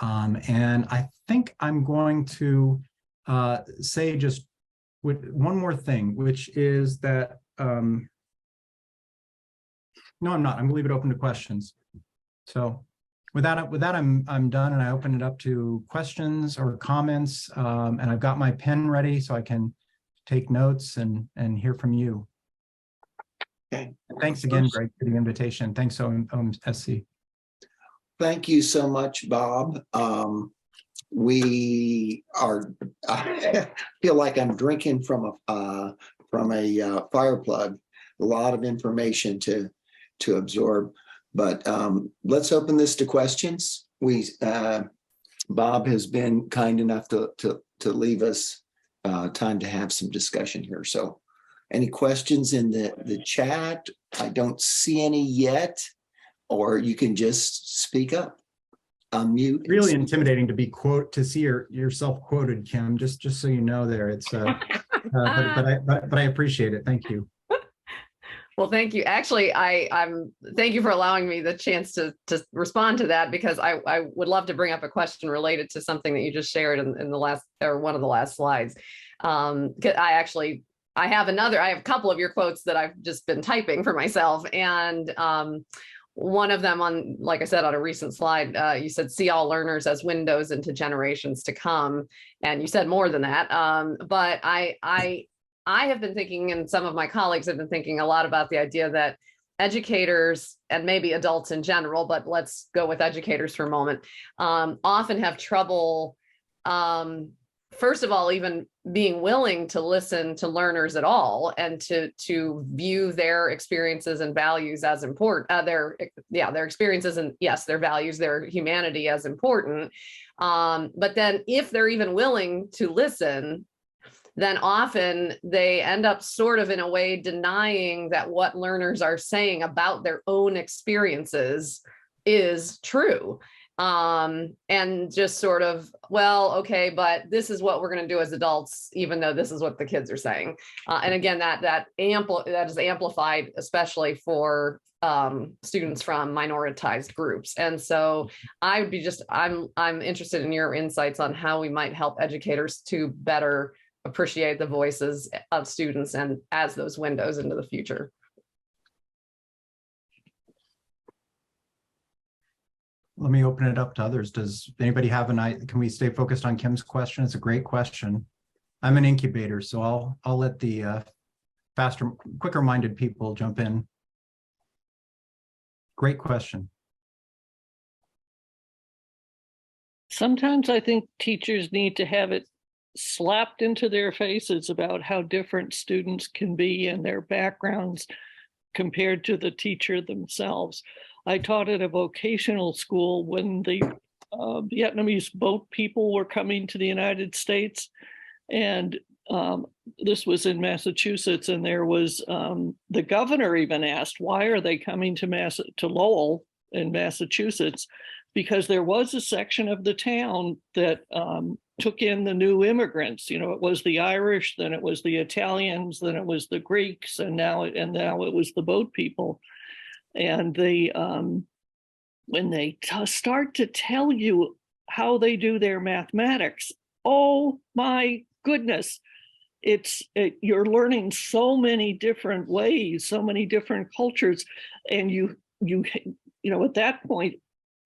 And I think I'm going to say just one more thing, which is that, no, I'm not. I'm gonna leave it open to questions. So with that, I'm done, and I open it up to questions or comments. And I've got my pen ready so I can take notes and hear from you. Okay. Thanks again, Greg, for the invitation. Thanks, OMSC. Thank you so much, Bob. We are, I feel like I'm drinking from a fire plug. A lot of information to absorb, but let's open this to questions. Bob has been kind enough to leave us time to have some discussion here. So any questions in the chat? I don't see any yet, or you can just speak up. Unmute. Really intimidating to see yourself quoted, Kim, just so you know there. It's but I appreciate it. Thank you. Well, thank you. Actually, thank you for allowing me the chance to respond to that, because I would love to bring up a question related to something that you just shared in the last, or one of the last slides. I have a couple of your quotes that I've just been typing for myself, and one of them, on, like I said, on a recent slide, you said, see all learners as windows into generations to come. And you said more than that. But I have been thinking, and some of my colleagues have been thinking a lot about the idea that educators, and maybe adults in general, but let's go with educators for a moment, often have trouble, first of all, even being willing to listen to learners at all, and to view their experiences and values as important, their experiences and, yes, their values, their humanity as important. But then if they're even willing to listen, then often they end up sort of in a way denying that what learners are saying about their own experiences is true. And just sort of, well, okay, but this is what we're going to do as adults, even though this is what the kids are saying. And again, that is amplified, especially for students from minoritized groups. And so I would be I'm interested in your insights on how we might help educators to better appreciate the voices of students and as those windows into the future. Let me open it up to others. Does anybody have can we stay focused on Kim's question? It's a great question. I'm an incubator, so I'll let the quicker minded people jump in. Great question. Sometimes I think teachers need to have it slapped into their faces about how different students can be and their backgrounds compared to the teacher themselves. I taught at a vocational school when the Vietnamese boat people were coming to the United States. And this was in Massachusetts, and there was the governor even asked, why are they coming to Lowell in Massachusetts? because there was a section of the town that took in the new immigrants. You know, it was the Irish, then it was the Italians, then it was the Greeks, and now it was the boat people. And they, when they start to tell you how they do their mathematics, oh my goodness, you're learning so many different ways, so many different cultures, and you know, at that point,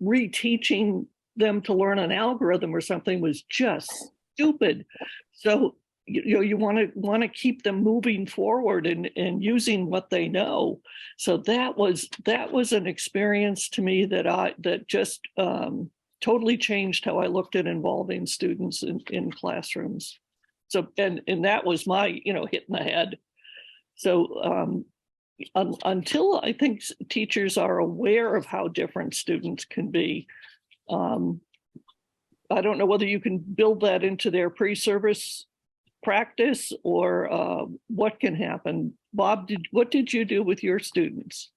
reteaching them to learn an algorithm or something was just stupid. So you want to keep them moving forward and using what they know. So that was an experience to me that just totally changed how I looked at involving students in classrooms. So and that was my hit in the head. So until I think teachers are aware of how different students can be, I don't know whether you can build that into their pre-service practice or what can happen. Bob, what did you do with your students?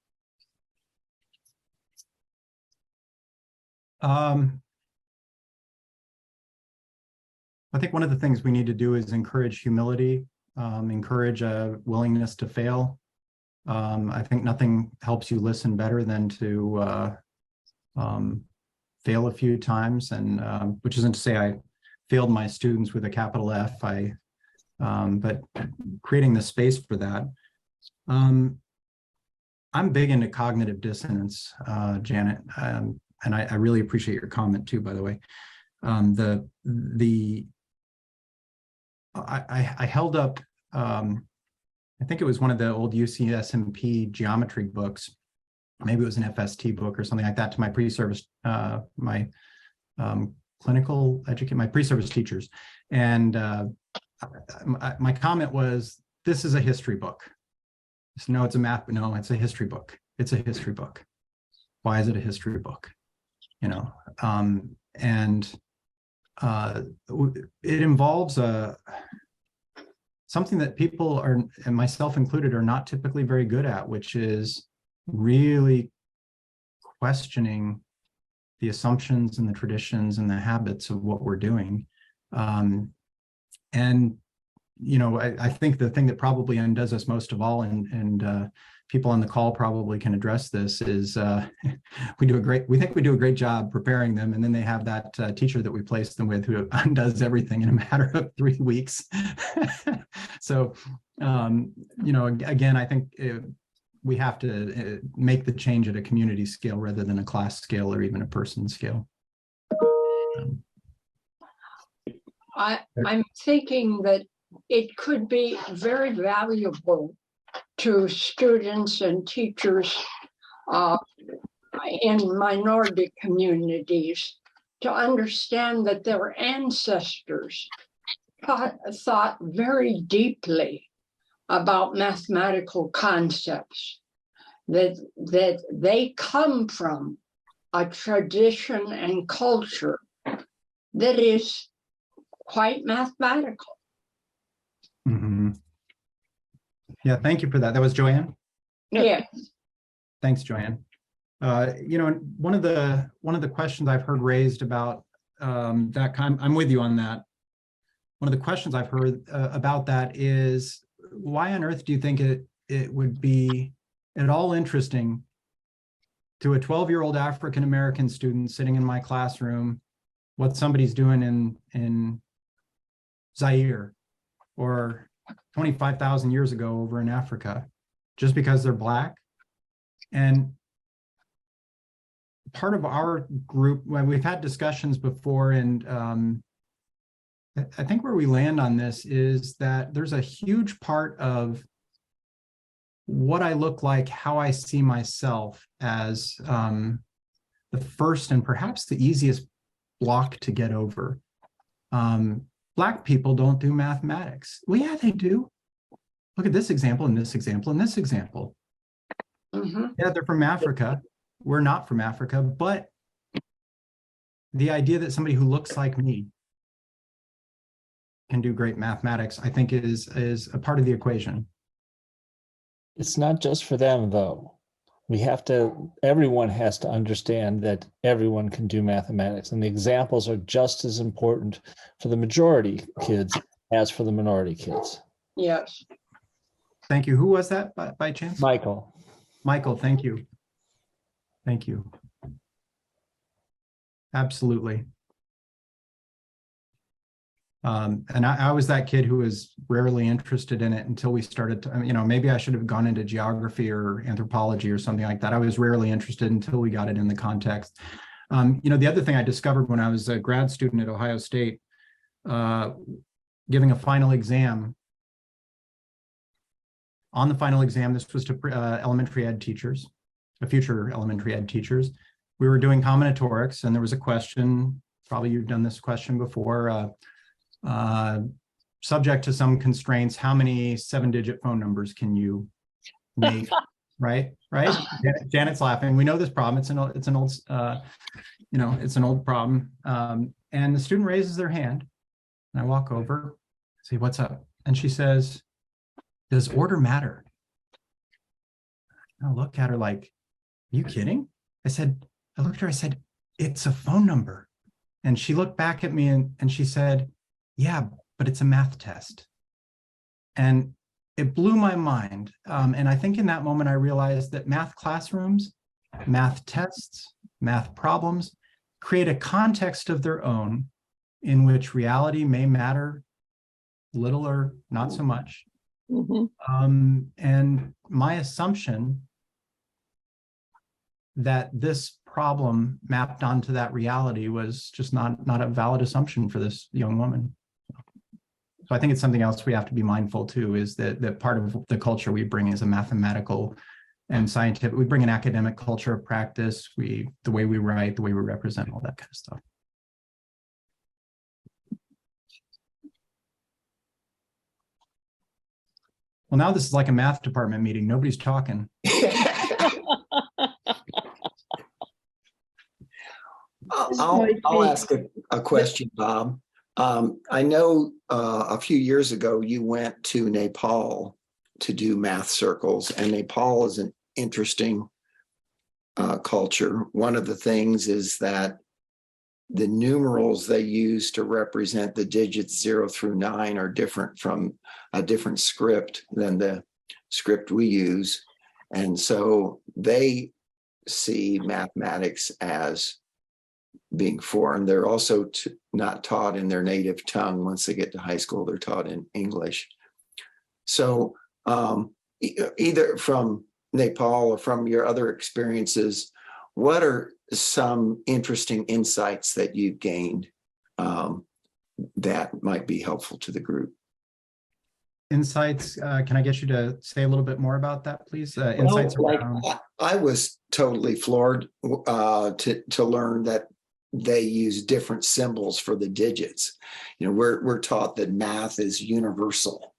I think one of the things we need to do is encourage humility, encourage a willingness to fail. I think nothing helps you listen better than to fail a few times, and which isn't to say I failed my students with a capital F. But creating the space for that. I'm big into cognitive dissonance, Janet, and I really appreciate your comment too, by the way. I held up, I think it was one of the old UCSMP geometry books. Maybe it was an FST book or something like that to my pre-service, my my pre-service teachers. And my comment was, this is a history book. No, it's a math, no, it's a history book. It's a history book. Why is it a history book? You know, and it involves something that people are, and myself included, are not typically very good at, which is really questioning the assumptions and the traditions and the habits of what we're doing. And, you know, I think the thing that probably undoes us most of all, and people on the call probably can address this, is we think we do a great job preparing them, and then they have that teacher that we place them with who undoes everything in a matter of 3 weeks. So, you know, again, I think we have to make the change at a community scale rather than a class scale or even a person scale. I'm thinking that it could be very valuable to students and teachers in minority communities to understand that their ancestors thought very deeply about mathematical concepts, that they come from a tradition and culture that is quite mathematical. Mm-hmm. Yeah, thank you for that. That was Joanne? Yes. Thanks, Joanne. You know, one of the questions I've heard raised about that kind, I'm with you on that. One of the questions I've heard about that is, why on earth do you think it would be at all interesting to a 12-year-old African-American student sitting in my classroom what somebody's doing in Zaire or 25,000 years ago over in Africa, just because they're Black? And part of our group, when we've had discussions before, and I think where we land on this is that there's a huge part of what I look like, how I see myself, as the first and perhaps the easiest block to get over. Black people don't do mathematics. Well, yeah, they do. Look at this example, and this example, and this example. Mm-hmm. Yeah, they're from Africa. We're not from Africa, but the idea that somebody who looks like me can do great mathematics, I think is a part of the equation. It's not just for them, though. everyone has to understand that everyone can do mathematics, and the examples are just as important for the majority kids as for the minority kids. Yes. Thank you. Who was that by chance? Michael. Michael, thank you. Thank you. Absolutely. And I was that kid who was rarely interested in it until we started to, maybe I should have gone into geography or anthropology or something like that. I was rarely interested until we got it in the context. The other thing I discovered when I was a grad student at Ohio State, giving a final exam. On the final exam, this was to elementary ed teachers, future elementary ed teachers. We were doing combinatorics, and there was a question, probably you've done this question before, subject to some constraints, how many 7-digit phone numbers can you make? Right? Janet's laughing. We know this problem. It's an old problem. And the student raises their hand, and I walk over, say, "What's up?" And she says, "Does order matter?" I look at her like, "Are you kidding?" I looked at her, I said, "It's a phone number." And she looked back at me and she said, "Yeah, but it's a math test." And it blew my mind. And I think in that moment, I realized that math classrooms, math tests, math problems create a context of their own in which reality may matter little or not so much. Mm-hmm. And my assumption that this problem mapped onto that reality was just not a valid assumption for this young woman. So I think it's something else we have to be mindful too, is that part of the culture we bring is a mathematical and scientific, we bring an academic culture of practice, the way we write, the way we represent, all that kind of stuff. Well, now this is like a math department meeting. Nobody's talking. I'll ask a question, Bob. I know a few years ago you went to Nepal to do math circles, and Nepal is an interesting culture. One of the things is that the numerals they use to represent the digits 0 through 9 are different from a different script than the script we use. And so they see mathematics as being foreign. They're also not taught in their native tongue. Once they get to high school, they're taught in English. So either from Nepal or from your other experiences, what are some interesting insights that you've gained that might be helpful to the group? Insights, can I get you to say a little bit more about that, please? Insights around... I was totally floored to learn that they use different symbols for the digits. We're taught that math is universal,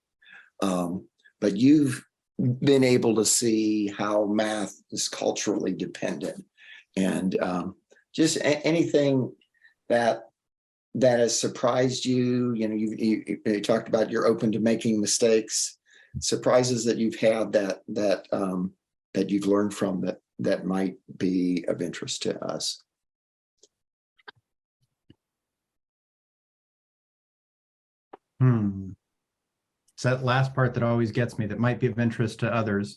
but you've been able to see how math is culturally dependent, and just anything that has surprised you. You talked about you're open to making mistakes, surprises that you've had that you've learned from that might be of interest to us. It's that last part that always gets me, that might be of interest to others.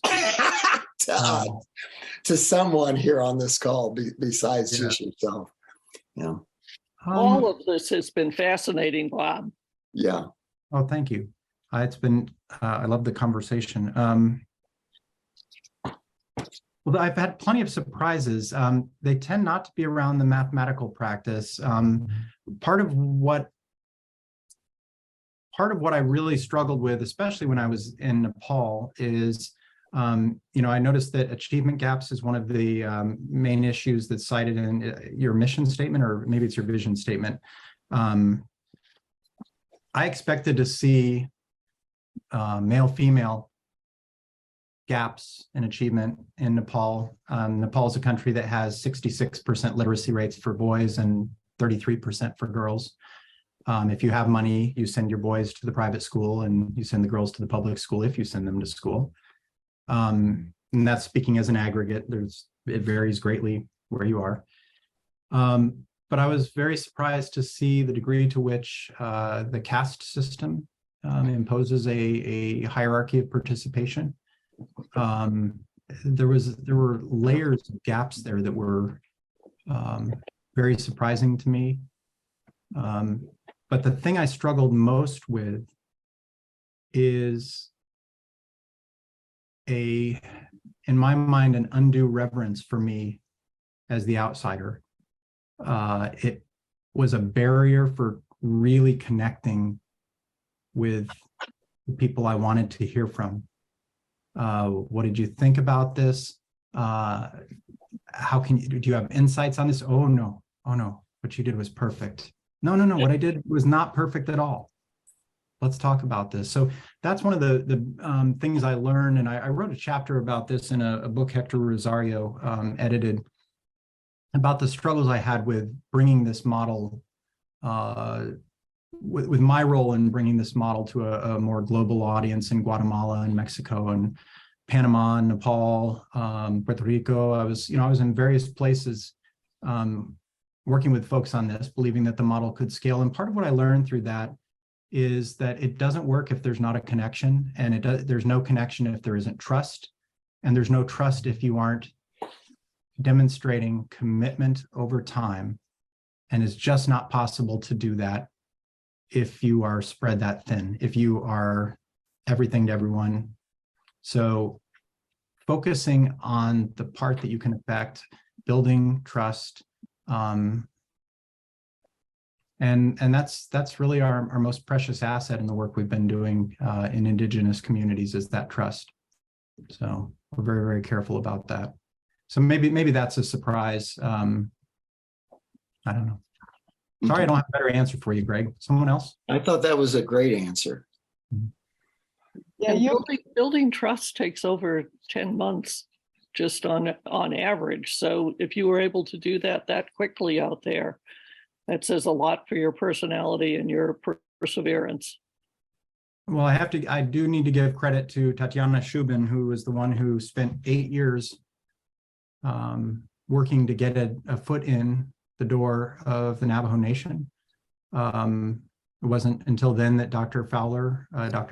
To someone here on this call besides just yourself. Yeah. All of this has been fascinating, Bob. Yeah. Oh, thank you. It's been, I love the conversation. Well, I've had plenty of surprises. They tend not to be around the mathematical practice. Part of what I really struggled with, especially when I was in Nepal, is I noticed that achievement gaps is one of the main issues that's cited in your mission statement, or maybe it's your vision statement. I expected to see male-female gaps in achievement in Nepal. Nepal is a country that has 66% literacy rates for boys and 33% for girls. If you have money, you send your boys to the private school and you send the girls to the public school if you send them to school. and that's speaking as an aggregate. It varies greatly where you are. But I was very surprised to see the degree to which the caste system imposes a hierarchy of participation. There were layers of gaps there that were very surprising to me. But the thing I struggled most with is in my mind, an undue reverence for me as the outsider. It was a barrier for really connecting with the people I wanted to hear from. What did you think about this? How can you, do you have insights on this? Oh no, what you did was perfect. No, what I did was not perfect at all. Let's talk about this. So that's one of the things I learned, and I wrote a chapter about this in a book Hector Rosario edited, about the struggles I had with bringing this model, with my role in bringing this model to a more global audience in Guatemala and Mexico and Panama, and Nepal, Puerto Rico. I was in various places working with folks on this, believing that the model could scale. And part of what I learned through that is that it doesn't work if there's not a connection, and there's no connection if there isn't trust, and there's no trust if you aren't demonstrating commitment over time. And it's just not possible to do that if you are spread that thin, if you are everything to everyone. So focusing on the part that you can affect, building trust, and that's really our most precious asset in the work we've been doing in Indigenous communities, is that trust. So we're very, very careful about that. So maybe that's a surprise. I don't know. Sorry, I don't have a better answer for you, Greg. Someone else? I thought that was a great answer. Yeah, building trust takes over 10 months just on average. So if you were able to do that quickly out there, that says a lot for your personality and your perseverance. Well, I do need to give credit to Tatiana Shubin, who was the one who spent 8 years working to get a foot in the door of the Navajo Nation. It wasn't until then that Dr.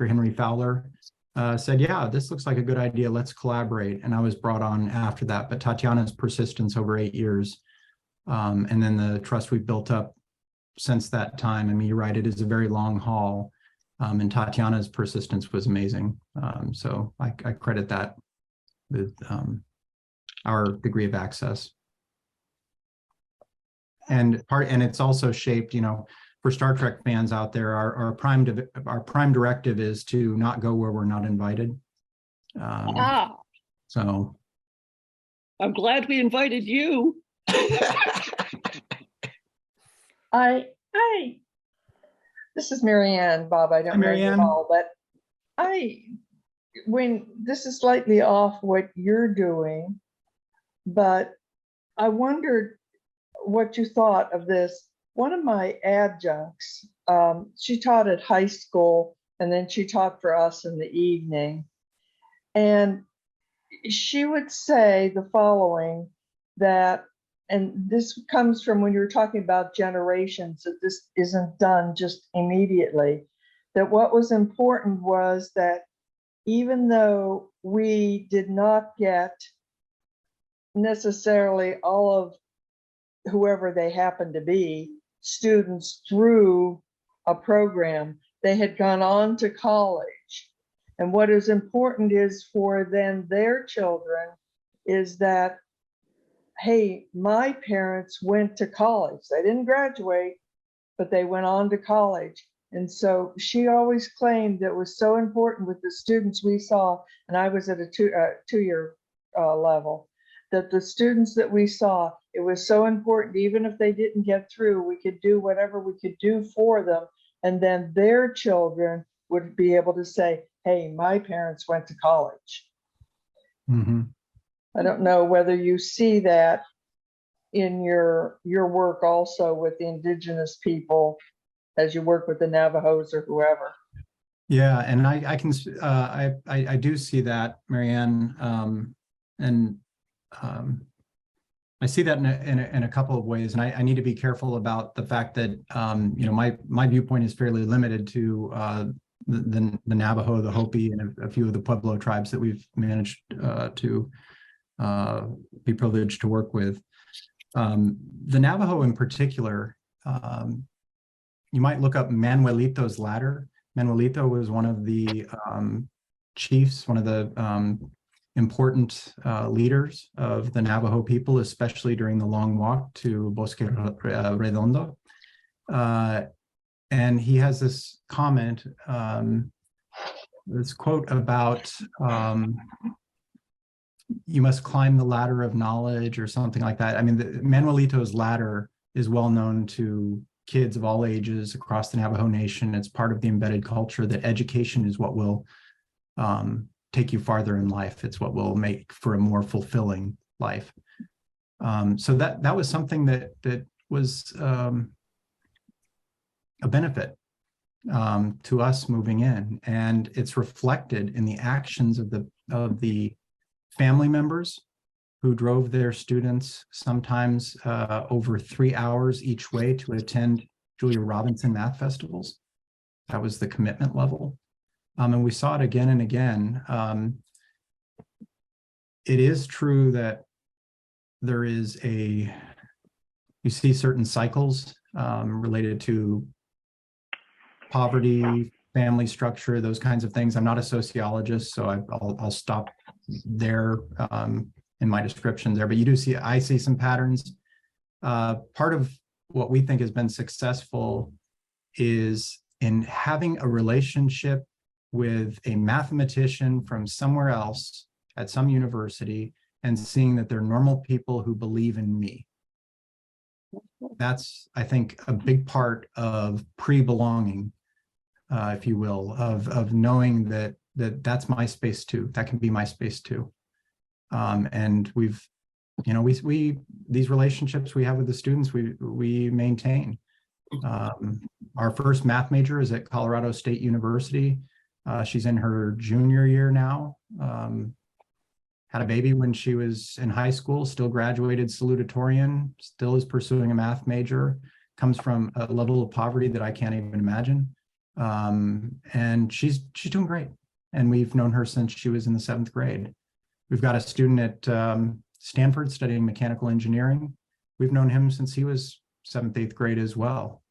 Henry Fowler said, yeah, this looks like a good idea, let's collaborate. And I was brought on after that, but Tatiana's persistence over 8 years, and then the trust we've built up since that time. I mean, you're right, it is a very long haul, and Tatiana's persistence was amazing. So I credit that with our degree of access. And it's also shaped, for Star Trek fans out there, our prime directive is to not go where we're not invited. So I'm glad we invited you. This is Marianne, Bob. I don't know you all, but when this is slightly off what you're doing, but I wondered what you thought of this. One of my adjuncts, she taught at high school, and then she taught for us in the evening. And she would say the following, that, and this comes from when you were talking about generations, that this isn't done just immediately, that what was important was that even though we did not get necessarily all of whoever they happened to be students through a program, they had gone on to college. And what is important is for then their children is that, hey, my parents went to college. They didn't graduate, but they went on to college. And so she always claimed it was so important with the students we saw, and I was at a two-year level, that the students that we saw, it was so important, even if they didn't get through, we could do whatever we could do for them. And then their children would be able to say, hey, my parents went to college. Mm-hmm. I don't know whether you see that in your work also with the Indigenous people as you work with the Navajos or whoever. Yeah, and I do see that, Marianne. and I see that in a couple of ways, and I need to be careful about the fact that my viewpoint is fairly limited to the Navajo, the Hopi, and a few of the Pueblo tribes that we've managed to be privileged to work with. The Navajo in particular, you might look up Manuelito's ladder. Manuelito was one of the chiefs, one of the important leaders of the Navajo people, especially during the long walk to Bosque Redondo. And he has this comment, this quote about you must climb the ladder of knowledge or something like that. I mean, Manuelito's ladder is well known to kids of all ages across the Navajo Nation. It's part of the embedded culture that education is what will take you farther in life. It's what will make for a more fulfilling life. So that was something that was a benefit to us moving in, and it's reflected in the actions of the family members who drove their students sometimes over 3 hours each way to attend Julia Robinson math festivals. That was the commitment level. And we saw it again and again. It is true that there is you see certain cycles related to poverty, family structure, those kinds of things. I'm not a sociologist, so I'll stop there in my description there, but I see some patterns. Part of what we think has been successful is in having a relationship with a mathematician from somewhere else at some university and seeing that they're normal people who believe in me. That's, I think, a big part of pre-belonging, if you will, of knowing that that's my space too. That can be my space too. And we these relationships we have with the students, we maintain. Our first math major is at Colorado State University. She's in her junior year now. Had a baby when she was in high school, still graduated salutatorian, still is pursuing a math major, comes from a level of poverty that I can't even imagine. And she's doing great. And we've known her since she was in the 7th grade. We've got a student at Stanford studying mechanical engineering. We've known him since he was 7th, 8th grade as well.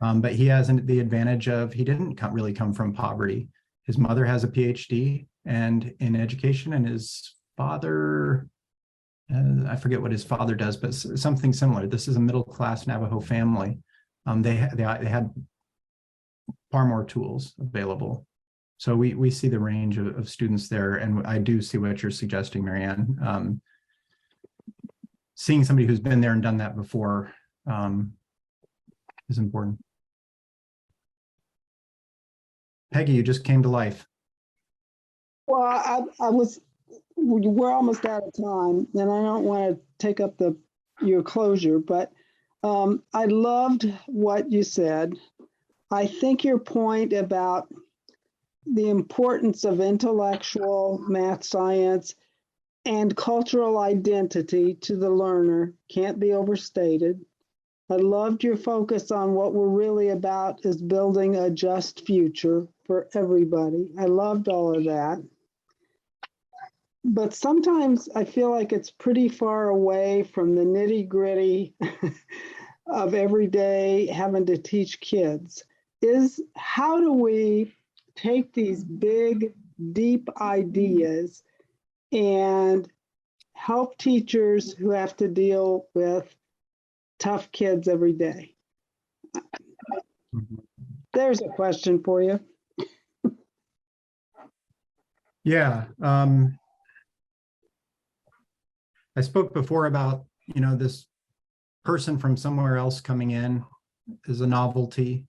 But he has the advantage of, he didn't really come from poverty. His mother has a PhD in education, and his father, I forget what his father does, but something similar. This is a middle-class Navajo family. They had far more tools available. So we see the range of students there, and I do see what you're suggesting, Marianne. Seeing somebody who's been there and done that before is important. Peggy, you just came to life. Well, we're almost out of time, and I don't want to take up your closure, but I loved what you said. I think your point about the importance of intellectual math, science, and cultural identity to the learner can't be overstated. I loved your focus on what we're really about is building a just future for everybody. I loved all of that. But sometimes I feel like it's pretty far away from the nitty-gritty of every day having to teach kids. How do we take these big, deep ideas and help teachers who have to deal with tough kids every day? There's a question for you. Yeah. I spoke before about, this person from somewhere else coming in is a novelty.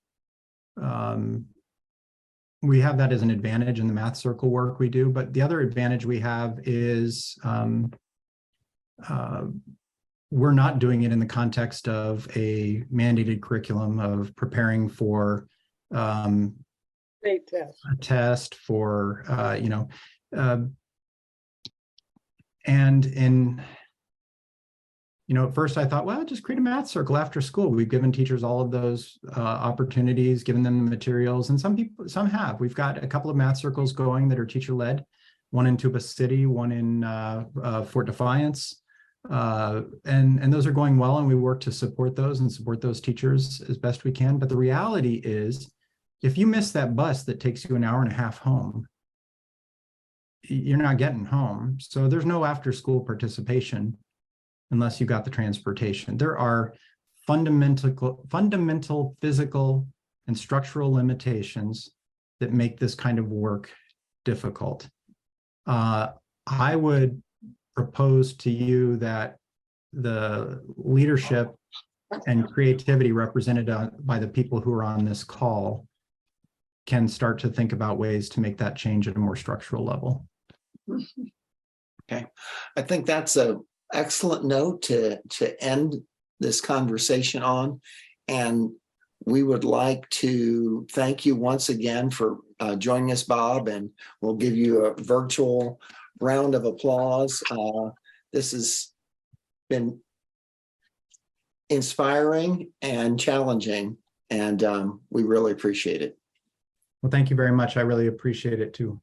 We have that as an advantage in the math circle work we do, but the other advantage we have is we're not doing it in the context of a mandated curriculum of preparing for a test for, And at first I thought, well, just create a math circle after school. We've given teachers all of those opportunities, given them the materials, and some have. We've got a couple of math circles going that are teacher-led, one in Tuba City, one in Fort Defiance. And those are going well, and we work to support those and support those teachers as best we can. But the reality is, if you miss that bus that takes you an hour and a half home, you're not getting home. So there's no after-school participation unless you got the transportation. There are fundamental physical and structural limitations that make this kind of work difficult. I would propose to you that the leadership and creativity represented by the people who are on this call can start to think about ways to make that change at a more structural level. Okay, I think that's an excellent note to end this conversation on. And we would like to thank you once again for joining us, Bob, and we'll give you a virtual round of applause. This has been inspiring and challenging, and we really appreciate it. Well, thank you very much. I really appreciate it too.